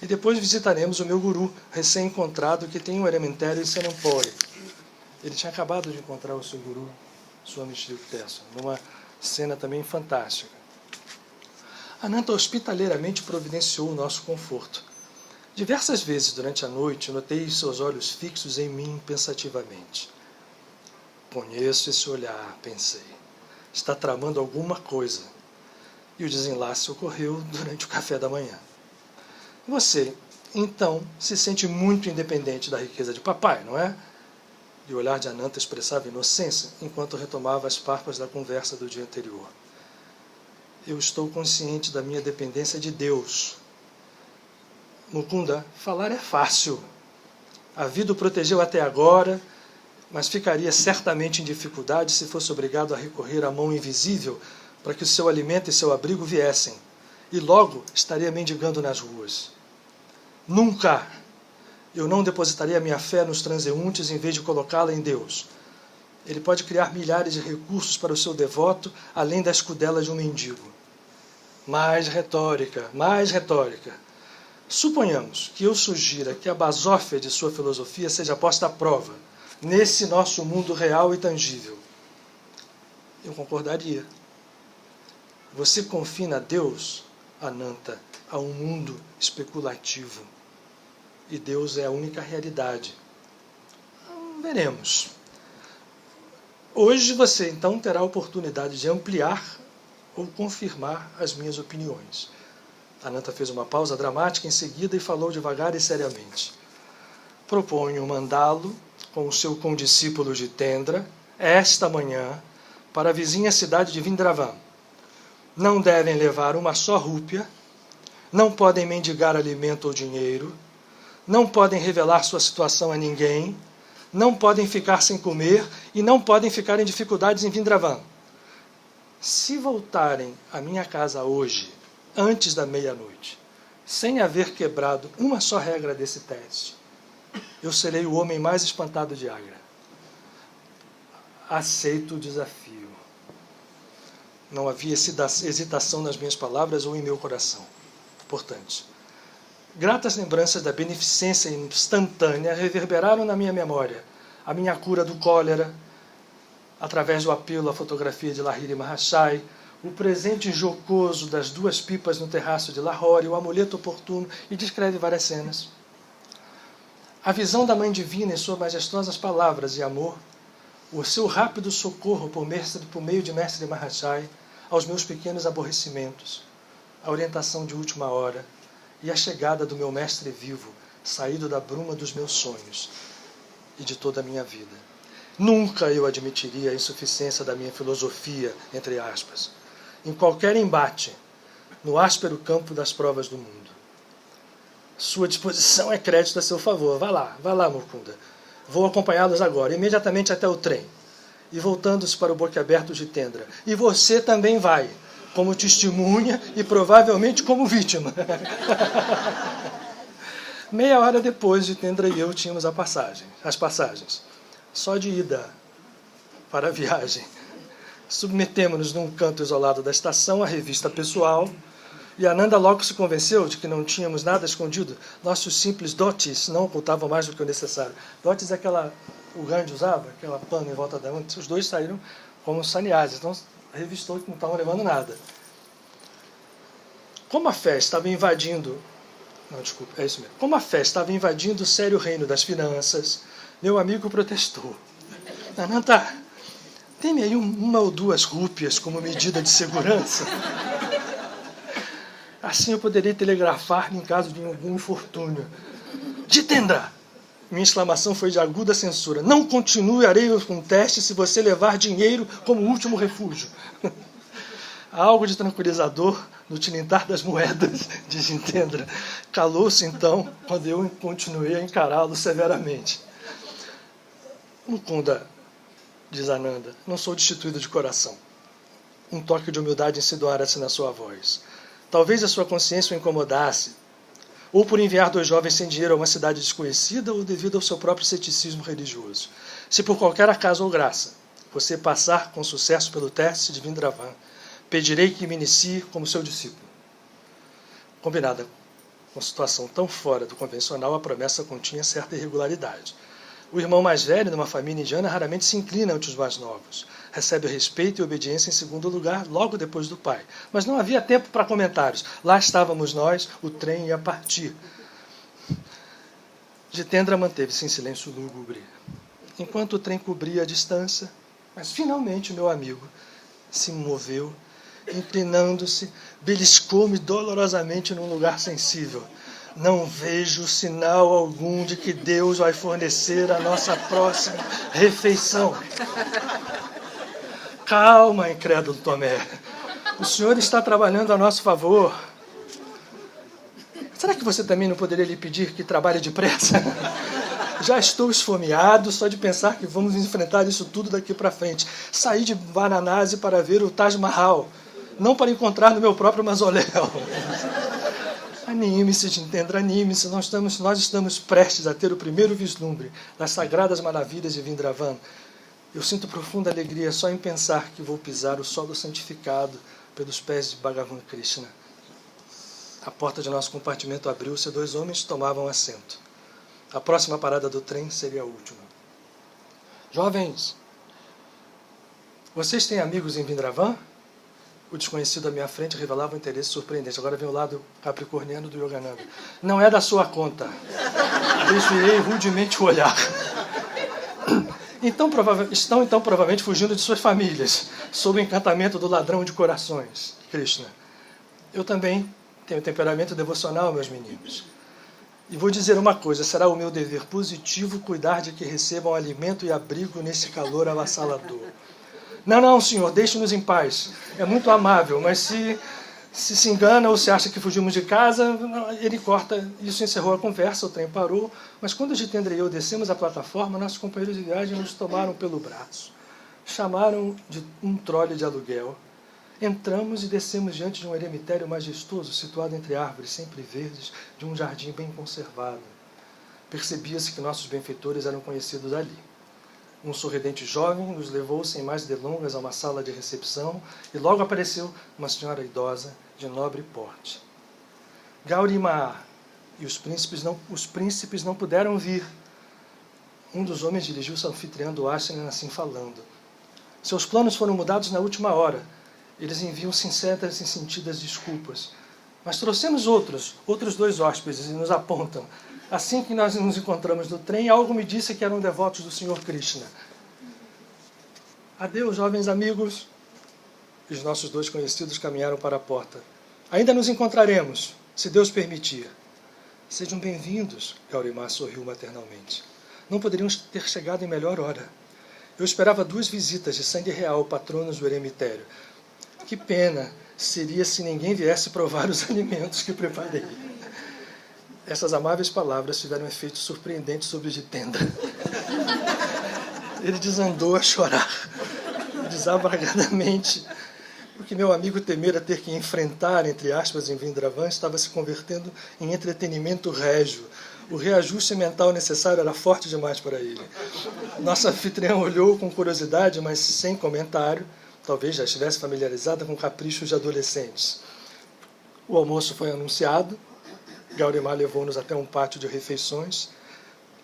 E depois visitaremos o meu guru, recém-encontrado, que tem um eremitério em Senampore. Ele tinha acabado de encontrar o seu guru, Swami Shri Yukteswar, numa cena também fantástica. Ananta hospitaleiramente providenciou o nosso conforto. Diversas vezes durante a noite notei seus olhos fixos em mim pensativamente. Conheço esse olhar, pensei. Está tramando alguma coisa. E o desenlace ocorreu durante o café da manhã. Você, então, se sente muito independente da riqueza de papai, não é? E o olhar de Ananta expressava inocência enquanto retomava as farpas da conversa do dia anterior. Eu estou consciente da minha dependência de Deus. Mukunda, falar é fácil. A vida o protegeu até agora, mas ficaria certamente em dificuldade se fosse obrigado a recorrer à mão invisível para que o seu alimento e seu abrigo viessem, e logo estaria mendigando nas ruas. Nunca! Eu não depositaria minha fé nos transeuntes em vez de colocá-la em Deus. Ele pode criar milhares de recursos para o seu devoto, além da escudela de um mendigo. Mais retórica, mais retórica. Suponhamos que eu sugira que a basófia de sua filosofia seja posta à prova, nesse nosso mundo real e tangível. Eu concordaria. Você confina Deus, Ananta, a um mundo especulativo. E Deus é a única realidade. Veremos. Hoje você, então, terá a oportunidade de ampliar ou confirmar as minhas opiniões. Ananta fez uma pausa dramática em seguida e falou devagar e seriamente. Proponho mandá-lo, com o seu condiscípulo Jitendra, esta manhã, para a vizinha cidade de Vindravan. Não devem levar uma só rúpia, não podem mendigar alimento ou dinheiro, não podem revelar sua situação a ninguém, não podem ficar sem comer e não podem ficar em dificuldades em Vindravan. Se voltarem à minha casa hoje, antes da meia-noite, sem haver quebrado uma só regra desse teste, eu serei o homem mais espantado de Agra. Aceito o desafio. Não havia hesitação nas minhas palavras ou em meu coração. Importante. Gratas lembranças da beneficência instantânea reverberaram na minha memória a minha cura do cólera, através do apelo à fotografia de Lahiri Mahashai, o presente jocoso das 2 pipas no terraço de Lahore, o amuleto oportuno, e descreve várias cenas. A visão da Mãe Divina em suas majestosas palavras de amor, o seu rápido socorro por meio de Mestre Mahashai aos meus pequenos aborrecimentos, a orientação de última hora e a chegada do meu Mestre vivo, saído da bruma dos meus sonhos e de toda a minha vida. Nunca eu admitiria a insuficiência da minha filosofia, entre aspas, em qualquer embate, no áspero campo das provas do mundo. Sua disposição é crédito a seu favor. Vá lá, Mukunda. Vou acompanhá-los agora, imediatamente até o trem. E voltando-se para o boquiaberto Jitendra. E você também vai, como testemunha e provavelmente como vítima. Meia hora depois, Jitendra e eu tínhamos as passagens. Só de ida para a viagem. Submetemos-nos num canto isolado da estação à revista pessoal, e Ananda logo se convenceu de que não tínhamos nada escondido. Nossos simples dotes não ocultavam mais do que o necessário. Dotes é o Gandhi usava, aquela pano em volta da mão. Os dois saíram como sannyasis, então revistou que não estavam levando nada. Como a fé estava invadindo... Não, desculpa, é isso mesmo. Como a fé estava invadindo o sério reino das finanças, meu amigo protestou. Ananta, tem-me aí 1 ou 2 rúpias como medida de segurança? Assim eu poderei telegrafar-lhe em caso de algum infortúnio. Jitendra! Minha exclamação foi de aguda censura. Não continuarei com o teste se você levar dinheiro como último refúgio. Há algo de tranquilizador no tilintar das moedas de Jitendra. Calou-se então quando eu continuei a encará-lo severamente. Mukunda, diz Ananda, não sou destituído de coração. Um toque de humildade insinuara-se na sua voz. Talvez a sua consciência o incomodasse, ou por enviar 2 jovens sem dinheiro a uma cidade desconhecida, ou devido ao seu próprio ceticismo religioso. Se por qualquer acaso ou graça você passar com sucesso pelo teste de Vindravan, pedirei que me inicie como seu discípulo. Combinada com uma situação tão fora do convencional, a promessa continha certa irregularidade. O irmão mais velho, numa família indiana, raramente se inclina ante os mais novos. Recebe respeito e obediência em segundo lugar, logo depois do pai. Mas não havia tempo para comentários. Lá estávamos nós, o trem ia partir. Jitendra manteve-se em silêncio lúgubre, enquanto o trem cobria a distância. Mas finalmente meu amigo se moveu, inclinando-se, beliscou-me dolorosamente num lugar sensível. Não vejo sinal algum de que Deus vai fornecer a nossa próxima refeição. Calma, incrédulo Tomé. O senhor está trabalhando a nosso favor. Será que você também não poderia lhe pedir que trabalhe depressa? Já estou esfomeado só de pensar que vamos enfrentar isso tudo daqui para frente. Saí de Varanasi para ver o Taj Mahal, não para encontrar no meu próprio mausoléu. Anime-se, Jitendra, anime-se. Nós estamos prestes a ter o primeiro vislumbre das sagradas maravilhas de Vindravan. Eu sinto profunda alegria só em pensar que vou pisar o solo santificado pelos pés de Bhagavan Krishna. A porta de nosso compartimento abriu-se e 2 homens tomavam assento. A próxima parada do trem seria a última. Jovens, vocês têm amigos em Vindravan? O desconhecido à minha frente revelava um interesse surpreendente. Agora vem o lado capricorniano do Yogananda. Não é da sua conta. Desviei rudemente o olhar. Estão então provavelmente fugindo de suas famílias, sob o encantamento do ladrão de corações, Krishna. Eu também tenho temperamento devocional, meus meninos. E vou dizer uma coisa, será o meu dever positivo cuidar de que recebam alimento e abrigo nesse calor avassalador. Não, senhor, deixe-nos em paz. É muito amável, mas se engana ou se acha que fugimos de casa, ele corta. Isso encerrou a conversa, o trem parou. Mas quando Jitendra e eu descemos a plataforma, nossos companheiros de viagem nos tomaram pelo braço. Chamaram de um trole de aluguel. Entramos e descemos diante de um eremitério majestoso, situado entre árvores sempre verdes, de um jardim bem conservado. Percebia-se que nossos benfeitores eram conhecidos ali. Um sorridente jovem nos levou sem mais delongas a uma sala de recepção e logo apareceu uma senhora idosa de nobre porte. Gaurima e os príncipes não puderam vir. Um dos homens dirigiu-se ao anfitrião do ashram assim falando. Seus planos foram mudados na última hora. Eles enviam sinceras e sentidas desculpas. Mas trouxemos outros 2 hóspedes e nos apontam. Assim que nós nos encontramos no trem, algo me disse que eram devotos do Senhor Krishna. Adeus, jovens amigos. Os nossos 2 conhecidos caminharam para a porta. Ainda nos encontraremos, se Deus permitir. Sejam bem-vindos, Gaurima sorriu maternalmente. Não poderíamos ter chegado em melhor hora. Eu esperava 2 visitas de sangue real, patronos do eremitério. Que pena seria se ninguém viesse provar os alimentos que preparei. Essas amáveis palavras tiveram um efeito surpreendente sobre Jitendra. Ele desandou a chorar, desabragadamente, porque meu amigo temera ter que enfrentar, entre aspas, em Vindravan, estava se convertendo em entretenimento régio. O reajuste mental necessário era forte demais para ele. Nossa anfitriã olhou com curiosidade, mas sem comentário. Talvez já estivesse familiarizada com caprichos de adolescentes. O almoço foi anunciado. Gaurima levou-nos até um pátio de refeições,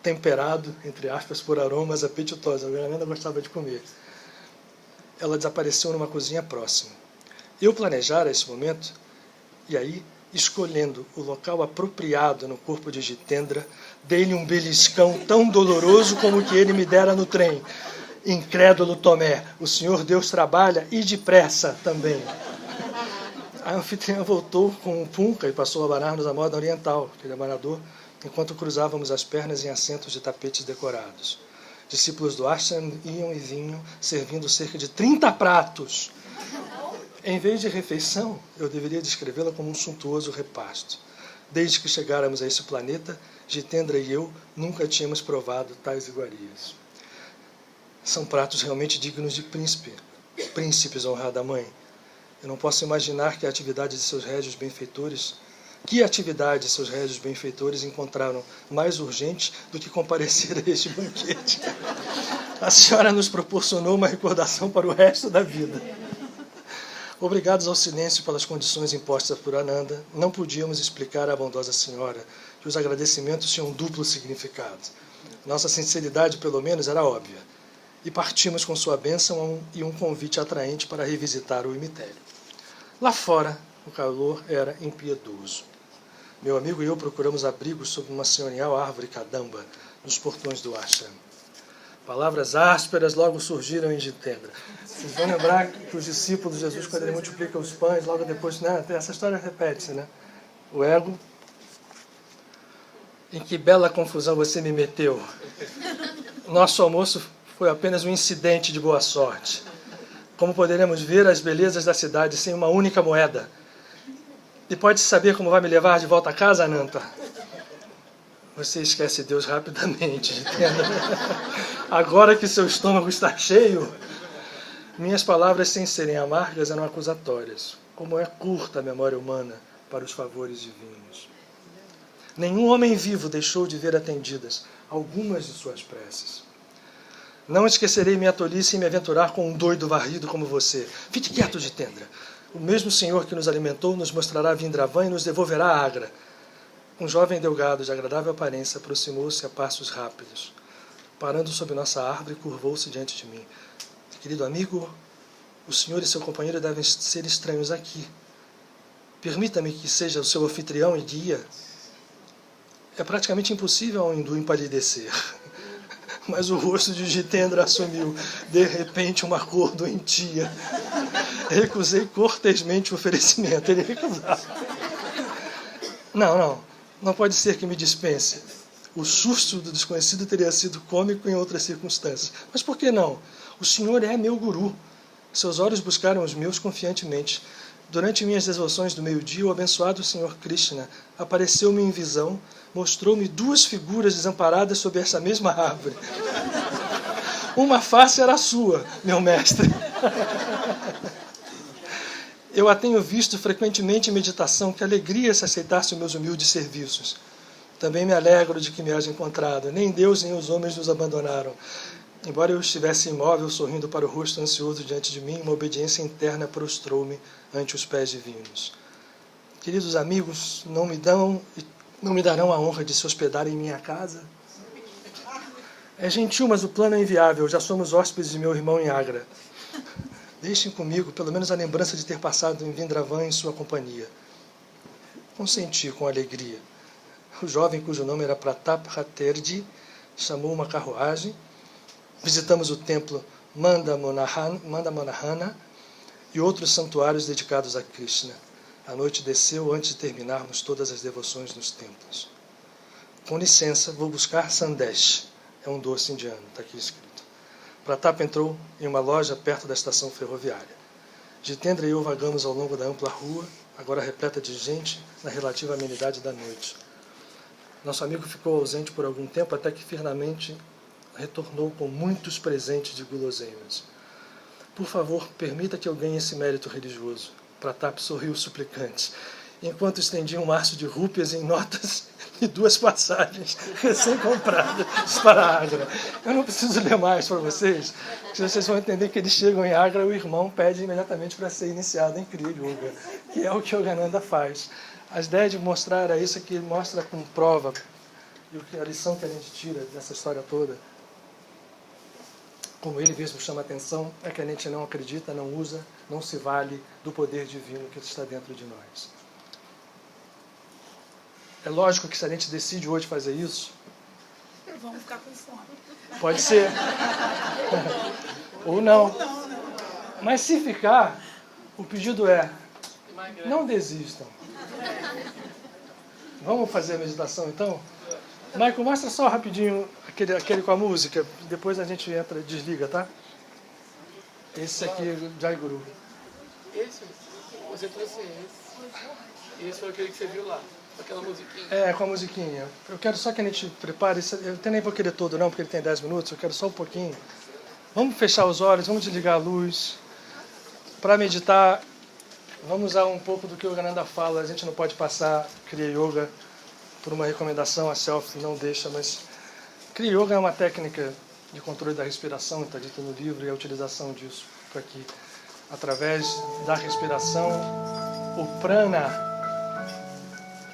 temperado, entre aspas, por aromas apetitosos. A Gaurima gostava de comer. Ela desapareceu numa cozinha próxima. Eu planejara esse momento, e aí, escolhendo o local apropriado no corpo de Jitendra, dei-lhe um beliscão tão doloroso como o que ele me dera no trem. Incrédulo Tomé, o Senhor Deus trabalha e depressa também. A anfitriã voltou com o punca e passou a abanar-nos a moda oriental, aquele abanador, enquanto cruzávamos as pernas em assentos de tapetes decorados. Discípulos do ashram iam e vinham, servindo cerca de 30 pratos. Em vez de refeição, eu deveria descrevê-la como um suntuoso repasto. Desde que chegáramos a esse planeta, Jitendra e eu nunca tínhamos provado tais iguarias. São pratos realmente dignos de príncipes, honrada mãe. Eu não posso imaginar que a atividade de seus régios benfeitores encontraram mais urgente do que comparecer a este banquete. A senhora nos proporcionou uma recordação para o resto da vida. Obrigados ao silêncio pelas condições impostas por Ananda, não podíamos explicar à bondosa senhora que os agradecimentos tinham um duplo significado. Nossa sinceridade, pelo menos, era óbvia. E partimos com sua bênção e um convite atraente para revisitar o cemitério. Lá fora, o calor era impiedoso. Meu amigo e eu procuramos abrigos sob uma senhorial árvore cadamba nos portões do ashram. Palavras ásperas logo surgiram em Jitendra. Vocês vão lembrar que os discípulos de Jesus, quando ele multiplica os pães, logo depois, né, essa história repete-se, né? O ego, em que bela confusão você me meteu. Nosso almoço foi apenas um incidente de boa sorte. Como poderemos ver as belezas da cidade sem uma única moeda? E pode saber como vai me levar de volta a casa, Ananta? Você esquece Deus rapidamente, entenda. Agora que seu estômago está cheio, minhas palavras, sem serem amargas, eram acusatórias. Como é curta a memória humana para os favores divinos. Nenhum homem vivo deixou de ver atendidas algumas de suas preces. Não esquecerei minha tolice em me aventurar com um doido varrido como você. Fique quieto, Jitendra. O mesmo Senhor que nos alimentou nos mostrará Vindravan e nos devolverá a Agra. Um jovem delgado de agradável aparência aproximou-se a passos rápidos. Parando sob nossa árvore, curvou-se diante de mim. Querido amigo, o senhor e seu companheiro devem ser estranhos aqui. Permita-me que seja o seu anfitrião e guia. É praticamente impossível ao hindu empalidecer. Mas o rosto de Jitendra assumiu, de repente, uma cor doentia. Recusei cortesmente o oferecimento. Ele recusava. Não pode ser que me dispense. O susto do desconhecido teria sido cômico em outras circunstâncias. Mas por que não? O senhor é meu guru. Seus olhos buscaram os meus confiantemente. Durante minhas devoções do meio-dia, o abençoado Senhor Krishna apareceu-me em visão, mostrou-me duas figuras desamparadas sob essa mesma árvore. Uma face era a sua, meu mestre. Eu a tenho visto frequentemente em meditação. Que alegria se aceitasse os meus humildes serviços. Também me alegro de que me haja encontrado. Nem Deus nem os homens nos abandonaram. Embora eu estivesse imóvel, sorrindo para o rosto ansioso diante de mim, uma obediência interna prostrou-me ante os pés divinos. Queridos amigos, não me darão a honra de se hospedar em minha casa? É gentil, mas o plano é inviável. Já somos hóspedes de meu irmão em Agra. Deixem comigo pelo menos a lembrança de ter passado em Vindravan em sua companhia. Consenti com alegria. O jovem, cujo nome era Pratap Chatterjee, chamou uma carruagem. Visitamos o templo Manda Monahana e outros santuários dedicados a Krishna. A noite desceu antes de terminarmos todas as devoções nos templos. Com licença, vou buscar sandesh. É um doce indiano, está aqui escrito. Pratap entrou em uma loja perto da estação ferroviária. Jitendra e eu vagamos ao longo da ampla rua, agora repleta de gente, na relativa amenidade da noite. Nosso amigo ficou ausente por algum tempo, até que finalmente retornou com muitos presentes de guloseimas. Por favor, permita que eu ganhe esse mérito religioso. Pratap sorriu suplicante, enquanto estendia um maço de rúpias em notas e 2 passagens recém-compradas para Agra. Eu não preciso ler mais para vocês, porque vocês vão entender que eles chegam em Agra e o irmão pede imediatamente para ser iniciado em Kriya Yoga, que é o que Yogananda faz. A ideia de mostrar era isso que mostra com prova, e a lição que a gente tira dessa história toda, como ele mesmo chama a atenção, é que a gente não acredita, não usa, não se vale do poder divino que está dentro de nós. É lógico que se a gente decide hoje fazer isso, vamos ficar com fome. Pode ser. Ou não. Mas se ficar, o pedido é, emagrece. Não desistam. Vamos fazer a meditação então? Michael, mostra só rapidinho aquele com a música. Depois a gente entra, desliga, tá? Esse aqui é o Jai Guru. Esse? Você trouxe esse. Esse foi aquele que você viu lá. Com aquela musiquinha. É, com a musiquinha. Eu quero só que a gente prepare. Eu até nem vou querer todo não, porque ele tem 10 minutos. Eu quero só um pouquinho. Vamos fechar os olhos, vamos desligar a luz. Para meditar, vamos usar um pouco do que o Yogananda fala. A gente não pode passar Kriya Yoga por uma recomendação, a self não deixa, mas Kriya Yoga é uma técnica de controle da respiração, está dito no livro, e a utilização disso para que, através da respiração, o prana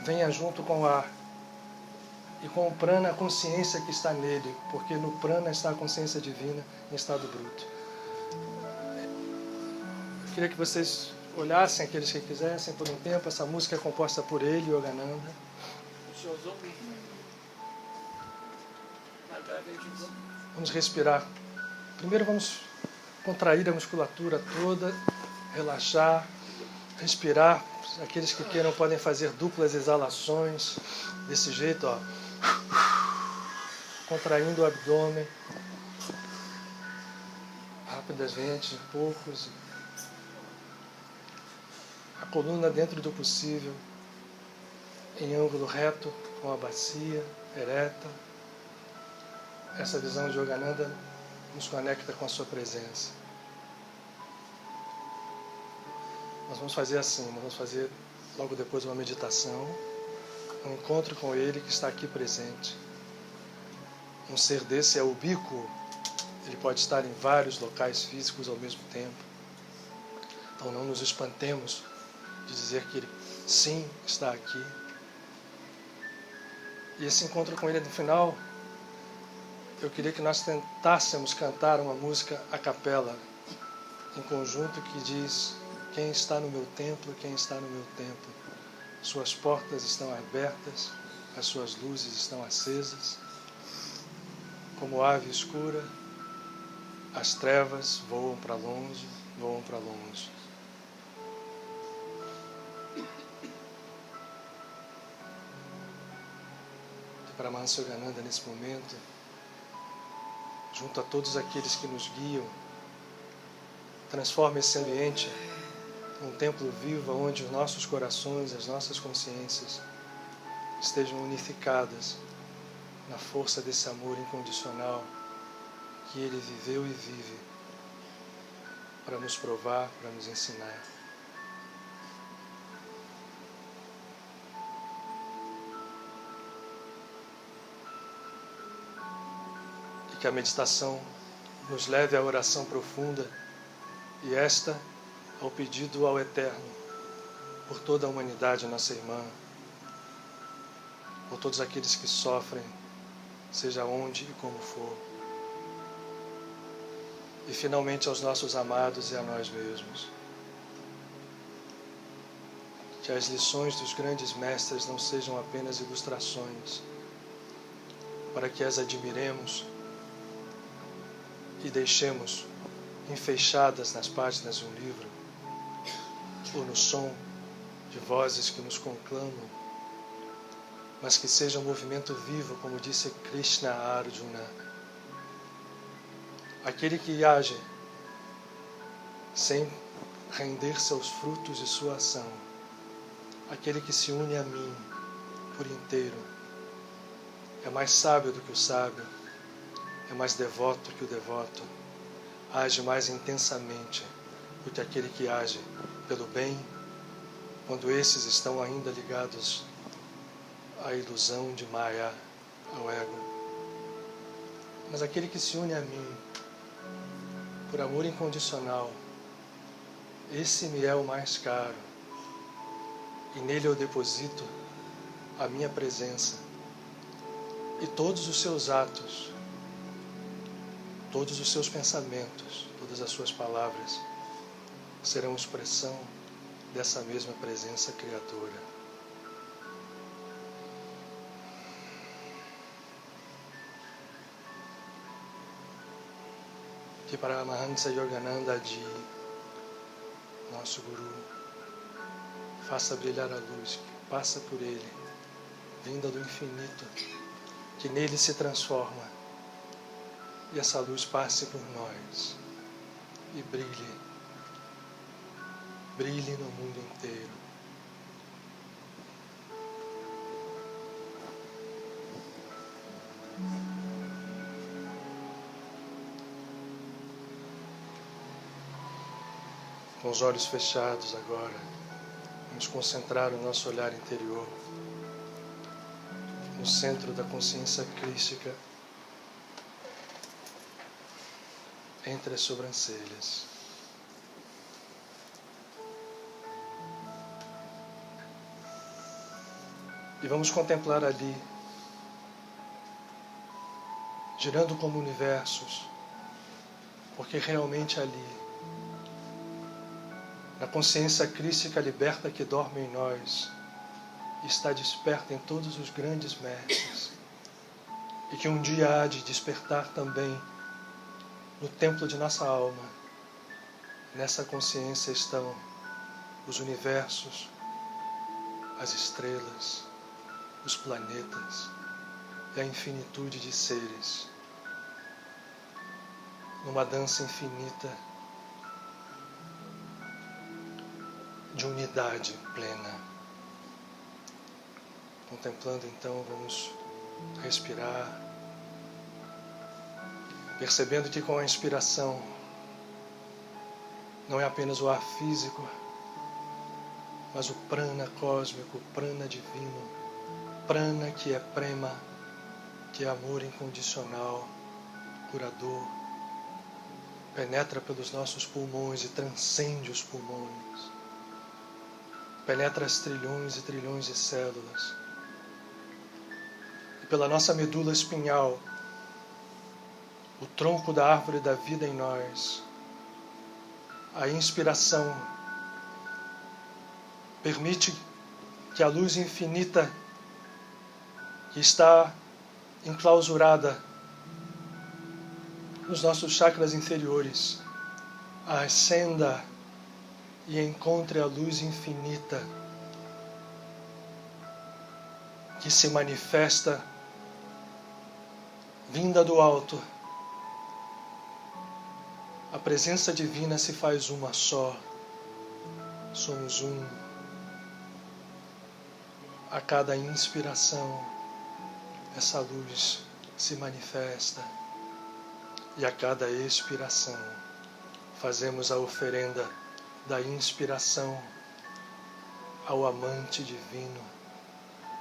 venha junto com o ar. E com o prana, a consciência que está nele, porque no prana está a consciência divina em estado bruto. Eu queria que vocês olhassem, aqueles que quisessem, por um tempo. Essa música é composta por ele, Yogananda. Vamos respirar. Primeiro vamos contrair a musculatura toda, relaxar, respirar. Aqueles que queiram podem fazer duplas exalações, desse jeito, ó. Contraindo o abdômen. Rapidamente, poucos. A coluna dentro do possível, em ângulo reto, com a bacia ereta. Essa visão de Yogananda nos conecta com a sua presença. Nós vamos fazer assim, nós vamos fazer logo depois uma meditação, um encontro com Ele que está aqui presente. Um ser desse é ubíquo, ele pode estar em vários locais físicos ao mesmo tempo. Então não nos espantemos de dizer que Ele sim está aqui. E esse encontro com Ele no final, eu queria que nós tentássemos cantar uma música a capela, em conjunto, que diz: quem está no meu templo, quem está no meu templo? Suas portas estão abertas, as suas luzes estão acesas. Como ave escura, as trevas voam para longe, voam para longe. Paramahansa Yogananda, nesse momento, junto a todos aqueles que nos guiam, transforma esse ambiente num templo vivo onde os nossos corações, as nossas consciências estejam unificadas na força desse amor incondicional que Ele viveu e vive para nos provar, para nos ensinar. E que a meditação nos leve à oração profunda, e esta ao pedido ao Eterno por toda a humanidade, nossa irmã, por todos aqueles que sofrem, seja onde e como for. E finalmente aos nossos amados e a nós mesmos. Que as lições dos grandes mestres não sejam apenas ilustrações, para que as admiremos e deixemos enfeixadas nas páginas de um livro, ou no som de vozes que nos conclamam, mas que seja um movimento vivo, como disse Krishna a Arjuna. Aquele que age sem render-se aos frutos de sua ação, aquele que se une a mim por inteiro, é mais sábio do que o sábio, é mais devoto que o devoto, age mais intensamente do que aquele que age pelo bem, quando esses estão ainda ligados à ilusão de Maya, ao ego. Mas aquele que se une a mim por amor incondicional, esse me é o mais caro, e nele eu deposito a minha presença e todos os seus atos, todos os seus pensamentos, todas as suas palavras serão expressão dessa mesma presença criadora. Que Paramahansa Yogananda, nosso Guru, faça brilhar a luz que passa por ele, vinda do infinito, que nele se transforma, e essa luz passe por nós e brilhe no mundo inteiro. Com os olhos fechados agora, vamos concentrar o nosso olhar interior no centro da consciência crística, entre as sobrancelhas. E vamos contemplar ali, girando como universos, porque realmente ali, na consciência crística liberta que dorme em nós, está desperta em todos os grandes mestres, e que um dia há de despertar também no templo de nossa alma. Nessa consciência estão os universos, as estrelas, os planetas e a infinitude de seres, numa dança infinita de unidade plena. Contemplando então, vamos respirar, percebendo que com a inspiração não é apenas o ar físico, mas o prana cósmico, o prana divino, prana que é prema, que é amor incondicional, curador, penetra pelos nossos pulmões e transcende os pulmões, penetra as trilhões e trilhões de células, e pela nossa medula espinhal, o tronco da árvore da vida em nós, a inspiração permite que a luz infinita que está enclausurada nos nossos chakras inferiores ascenda e encontre a luz infinita que se manifesta vinda do alto. A presença divina se faz uma só. Somos um. A cada inspiração, essa luz se manifesta. E a cada expiração, fazemos a oferenda da inspiração ao amante divino,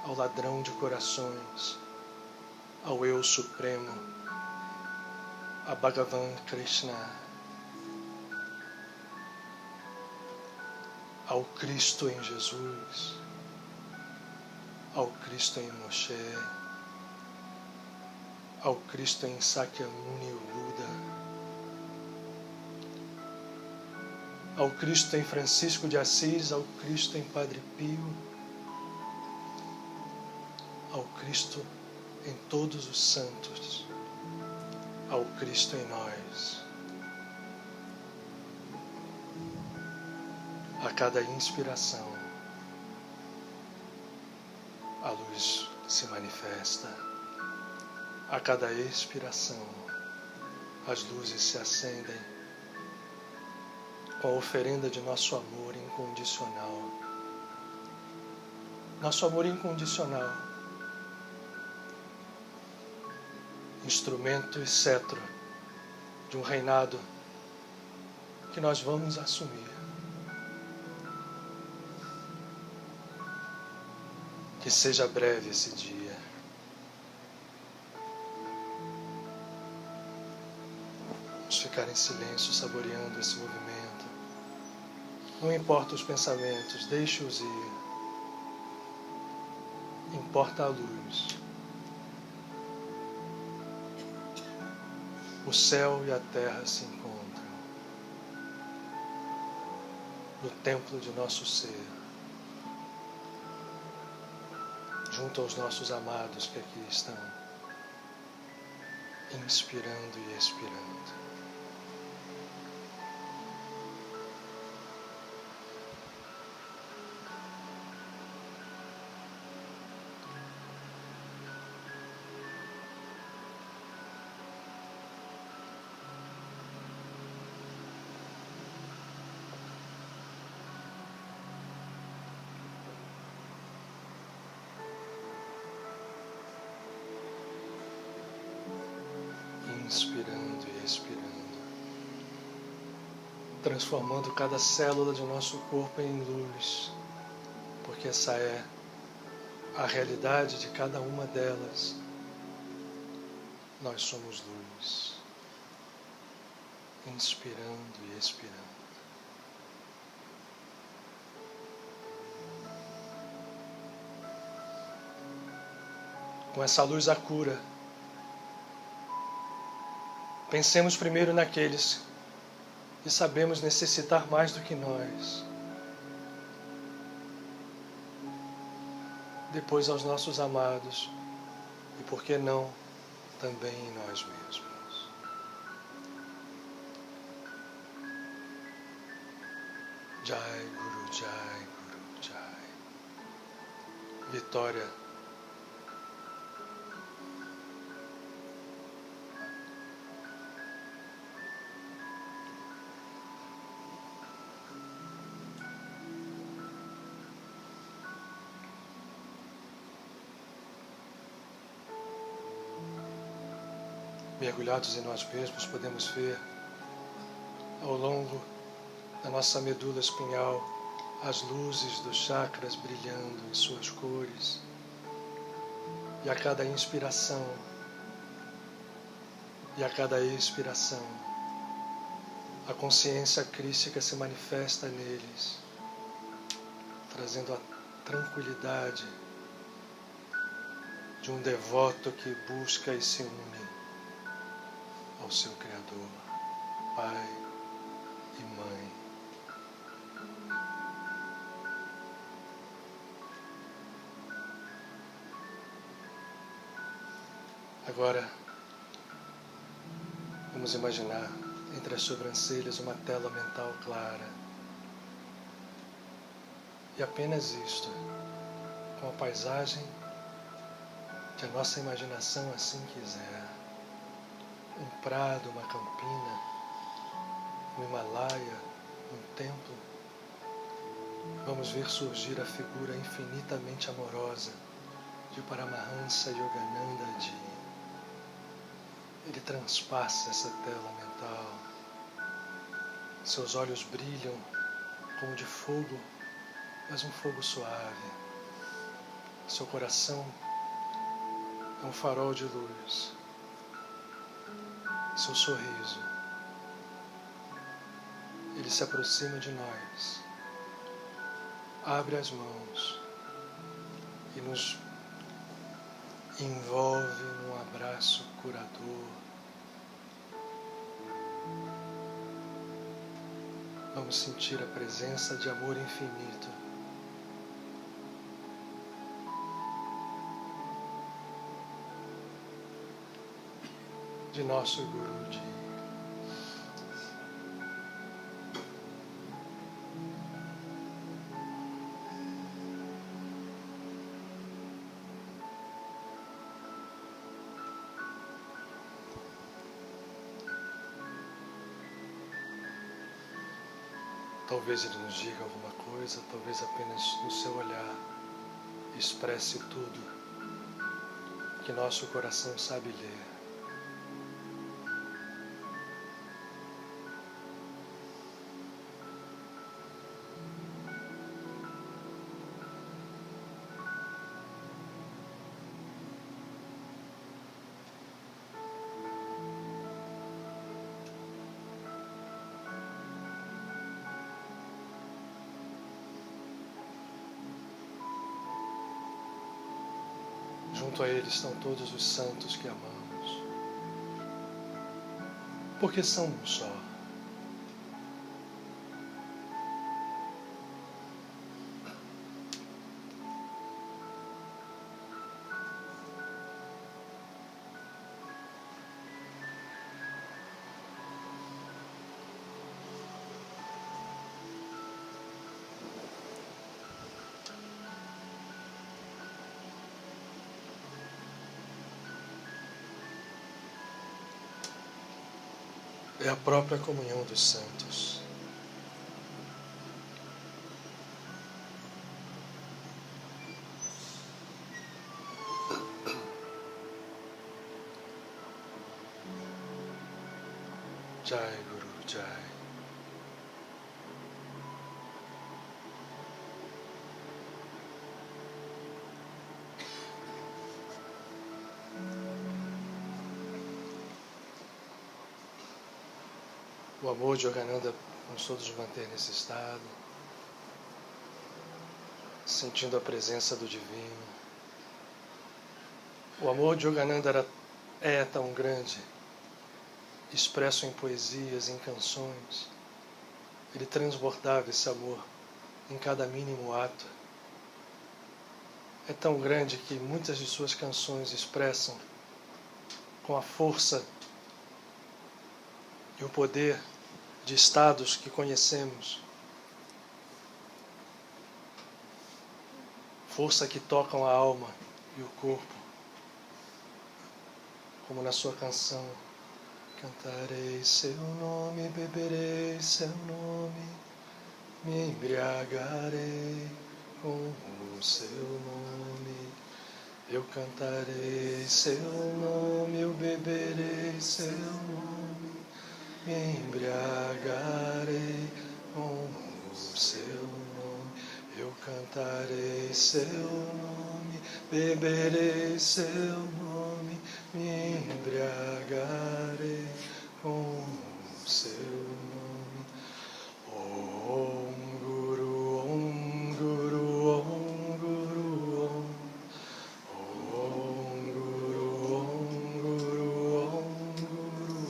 ao ladrão de corações, ao Eu Supremo, a Bhagavan Krishna, ao Cristo em Jesus, ao Cristo em Moshe, ao Cristo em Sakyamuni o Buda, ao Cristo em Francisco de Assis, ao Cristo em Padre Pio, ao Cristo em todos os santos, ao Cristo em nós. A cada inspiração, a luz se manifesta. A cada expiração, as luzes se acendem com a oferenda de nosso amor incondicional. Nosso amor incondicional, instrumento e cetro de um reinado que nós vamos assumir. Que seja breve esse dia. Vamos ficar em silêncio, saboreando esse movimento. Não importa os pensamentos, deixe-os ir. Importa a luz. O céu e a terra se encontram no templo de nosso ser, junto aos nossos amados que aqui estão, inspirando e expirando. inspirando e expirando, transformando cada célula de nosso corpo em luz, porque essa é a realidade de cada uma delas. Nós somos luz, inspirando e expirando. Com essa luz a cura, pensemos primeiro naqueles que sabemos necessitar mais do que nós. Depois aos nossos amados e, por que não, também em nós mesmos. Jai Guru, Jai Guru, Jai. Vitória. Mergulhados em nós mesmos, podemos ver ao longo da nossa medula espinhal as luzes dos chakras brilhando em suas cores. E a cada inspiração e a cada expiração, a consciência crística se manifesta neles, trazendo a tranquilidade de um devoto que busca e se une ao seu Criador, Pai e Mãe. Agora, vamos imaginar entre as sobrancelhas uma tela mental clara. E apenas isto, com a paisagem que a nossa imaginação assim quiser. Um prado, uma campina, um Himalaia, um templo. Vamos ver surgir a figura infinitamente amorosa de Paramahansa Yogananda. Ele transpassa essa tela mental. Seus olhos brilham como de fogo, mas um fogo suave. Seu coração é um farol de luz. Seu sorriso, ele se aproxima de nós, abre as mãos e nos envolve num abraço curador. Vamos sentir a presença de amor infinito. De nosso Guruji. Talvez ele nos diga alguma coisa, talvez apenas no seu olhar expresse tudo que nosso coração sabe ler. Junto a Ele estão todos os santos que amamos, porque são um só. É a própria comunhão dos santos. Jai Guru, Jai. O amor de Yogananda nos todos mantém nesse estado, sentindo a presença do Divino. O amor de Yogananda é tão grande, expresso em poesias, em canções. Ele transbordava esse amor em cada mínimo ato. É tão grande que muitas de suas canções expressam com a força e o poder de estados que conhecemos, força que tocam a alma e o corpo, como na sua canção: cantarei seu nome, beberei seu nome, me embriagarei com o seu nome. Eu cantarei seu nome, eu beberei seu nome, me embriagarei com o seu nome. Eu cantarei seu nome, beberei seu nome, me embriagarei com o seu nome. Om Guru, Om Guru, Om Guru, Om. Om Guru, Om Guru, Om Guru,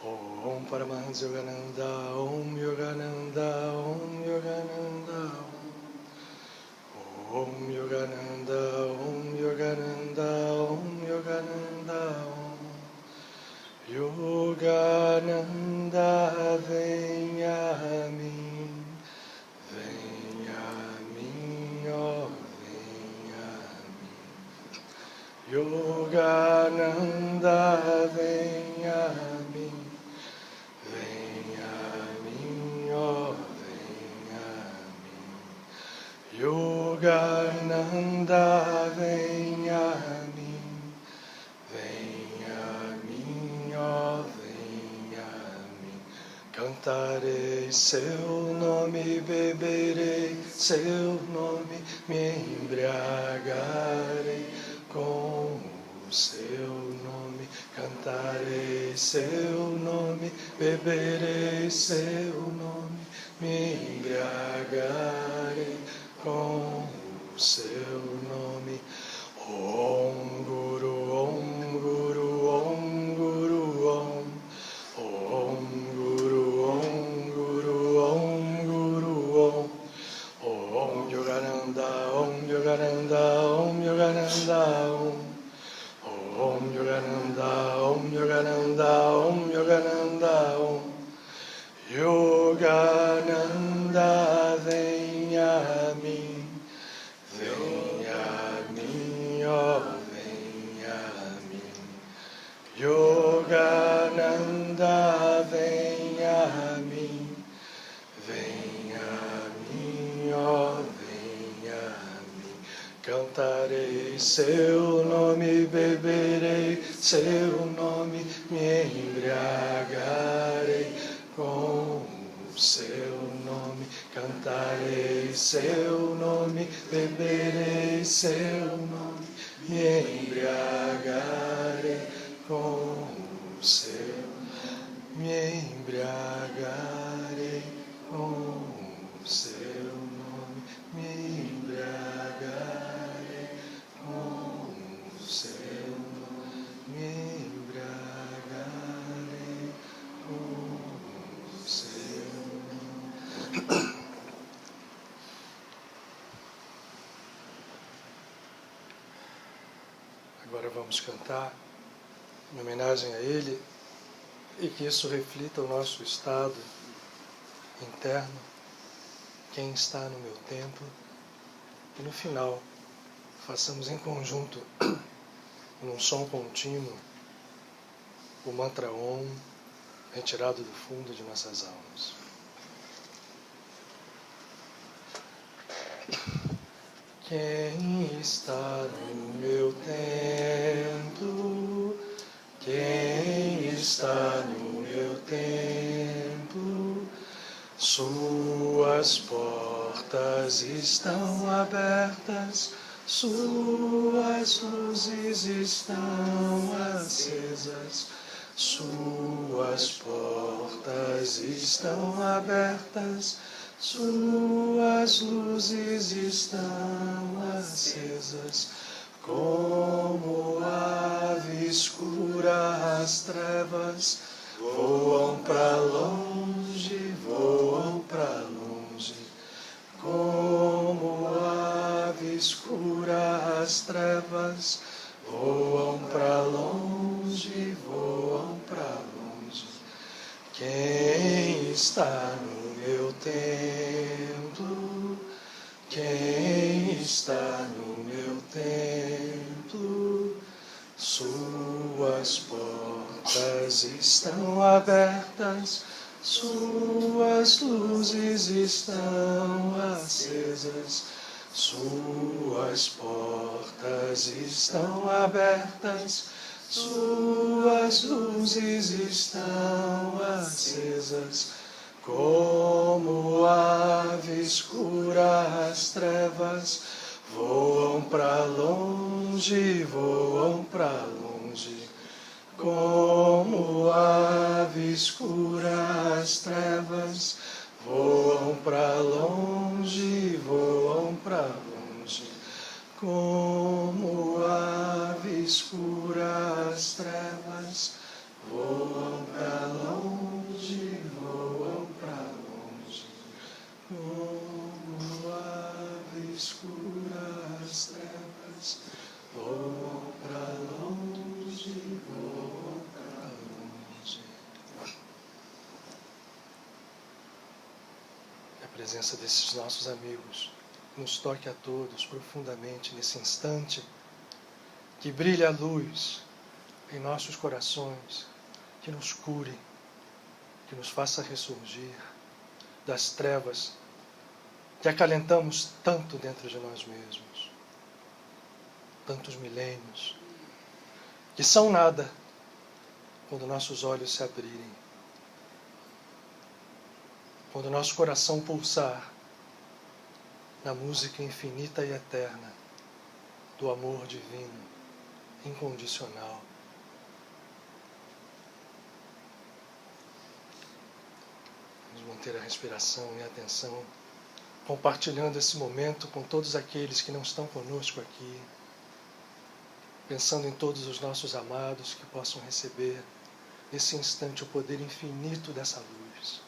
Om. Om Paramahansa Yogananda, Om Yogananda, Om Yogananda, Om Yogananda, Om Yogananda, Om Yogananda, Om. Yogananda, venha a mim, venha a mim, ó, venha a mim. Yogananda, venha a mim, venha a mim, ó, venha a mim. Yogananda, venha a mim, venha a mim, ó, venha a mim. Cantarei seu nome, beberei seu nome, me embriagarei com o seu nome. Cantarei seu nome, beberei seu nome, me embriagarei com o seu nome. Om Guru, Om Guru, Om Guru, Om. Om Guru, Om Guru, Om Guru, Om. Om Yogananda, Om Yogananda, Om Yogananda, Om. Om Yogananda, Om Yogananda, Om Yogananda, Om. Yogananda, venha a mim, venha a mim, ó, venha a mim. Yogananda, venha a mim, venha a mim, ó, venha a mim. Cantarei seu nome, beberei seu nome, me embriagarei com o seu nome. Cantarei seu nome, beberei seu nome, me embriagarei com o seu. Me embriagarei com o seu nome, me embriagarei com o seu nome, me embriagarei com o seu nome. Agora vamos cantar em homenagem a ele e que isso reflita o nosso estado interno, quem está no meu templo, e no final façamos em conjunto, num som contínuo, o mantra Om, retirado do fundo de nossas almas. Quem está no meu templo, quem está no meu templo, suas portas estão abertas, suas luzes estão acesas, suas portas estão abertas, suas luzes estão acesas. Como ave escura as trevas voam para longe, voam para longe. Como ave escura as trevas voam para longe, voam para longe. Quem está no meu templo? Quem está no meu templo? Suas portas estão abertas, suas luzes estão acesas, suas portas estão abertas, suas luzes estão acesas. Como ave escura as trevas voam para longe, voam para longe. Como ave escura as trevas voam para longe, voam para longe. Como ave escura as trevas voam para longe, voam para longe. Como ave escura as trevas voam para longe, voam para longe. A presença desses nossos amigos nos toque a todos profundamente nesse instante, que brilhe a luz em nossos corações, que nos cure, que nos faça ressurgir das trevas que acalentamos tanto dentro de nós mesmos, tantos milênios, que são nada quando nossos olhos se abrirem, quando nosso coração pulsar na música infinita e eterna do amor divino, incondicional. Vamos manter a respiração e a atenção, compartilhando esse momento com todos aqueles que não estão conosco aqui, pensando em todos os nossos amados que possam receber nesse instante o poder infinito dessa luz.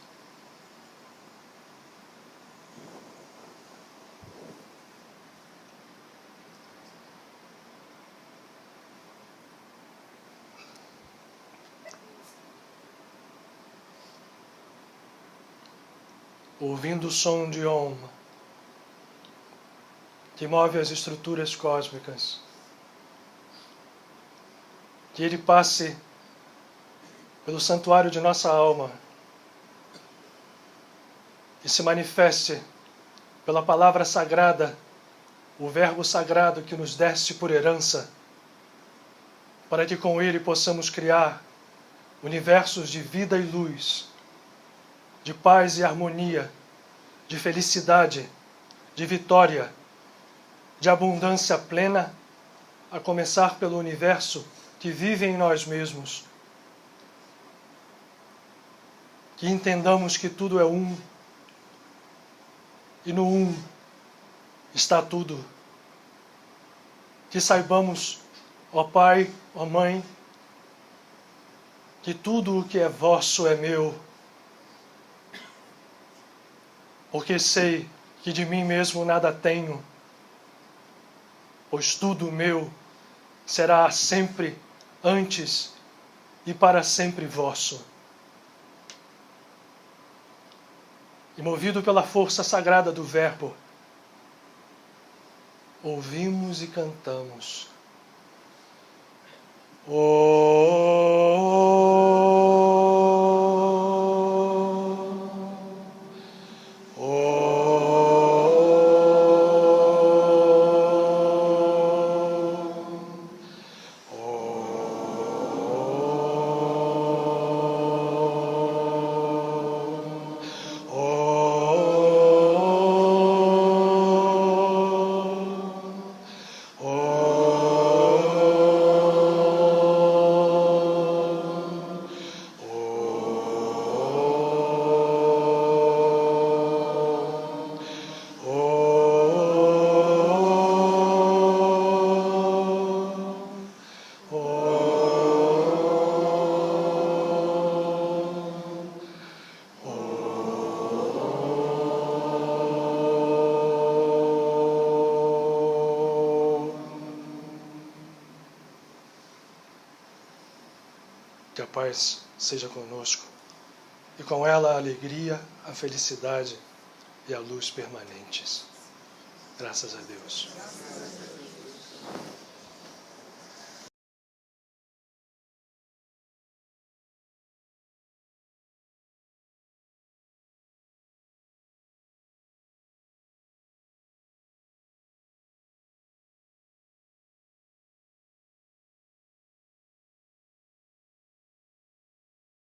Ouvindo o som de Om, que move as estruturas cósmicas, que ele passe pelo santuário de nossa alma e se manifeste pela palavra sagrada, o verbo sagrado que nos deste por herança, para que com ele possamos criar universos de vida e luz, de paz e harmonia, de felicidade, de vitória, de abundância plena, a começar pelo universo que vive em nós mesmos. Que entendamos que tudo é um, e no um está tudo. Que saibamos, ó Pai, ó Mãe, que tudo o que é vosso é meu, porque sei que de mim mesmo nada tenho, pois tudo meu será sempre, antes e para sempre vosso. E movido pela força sagrada do Verbo, ouvimos e cantamos. Que a paz seja conosco e com ela a alegria, a felicidade e a luz permanentes. Graças a Deus.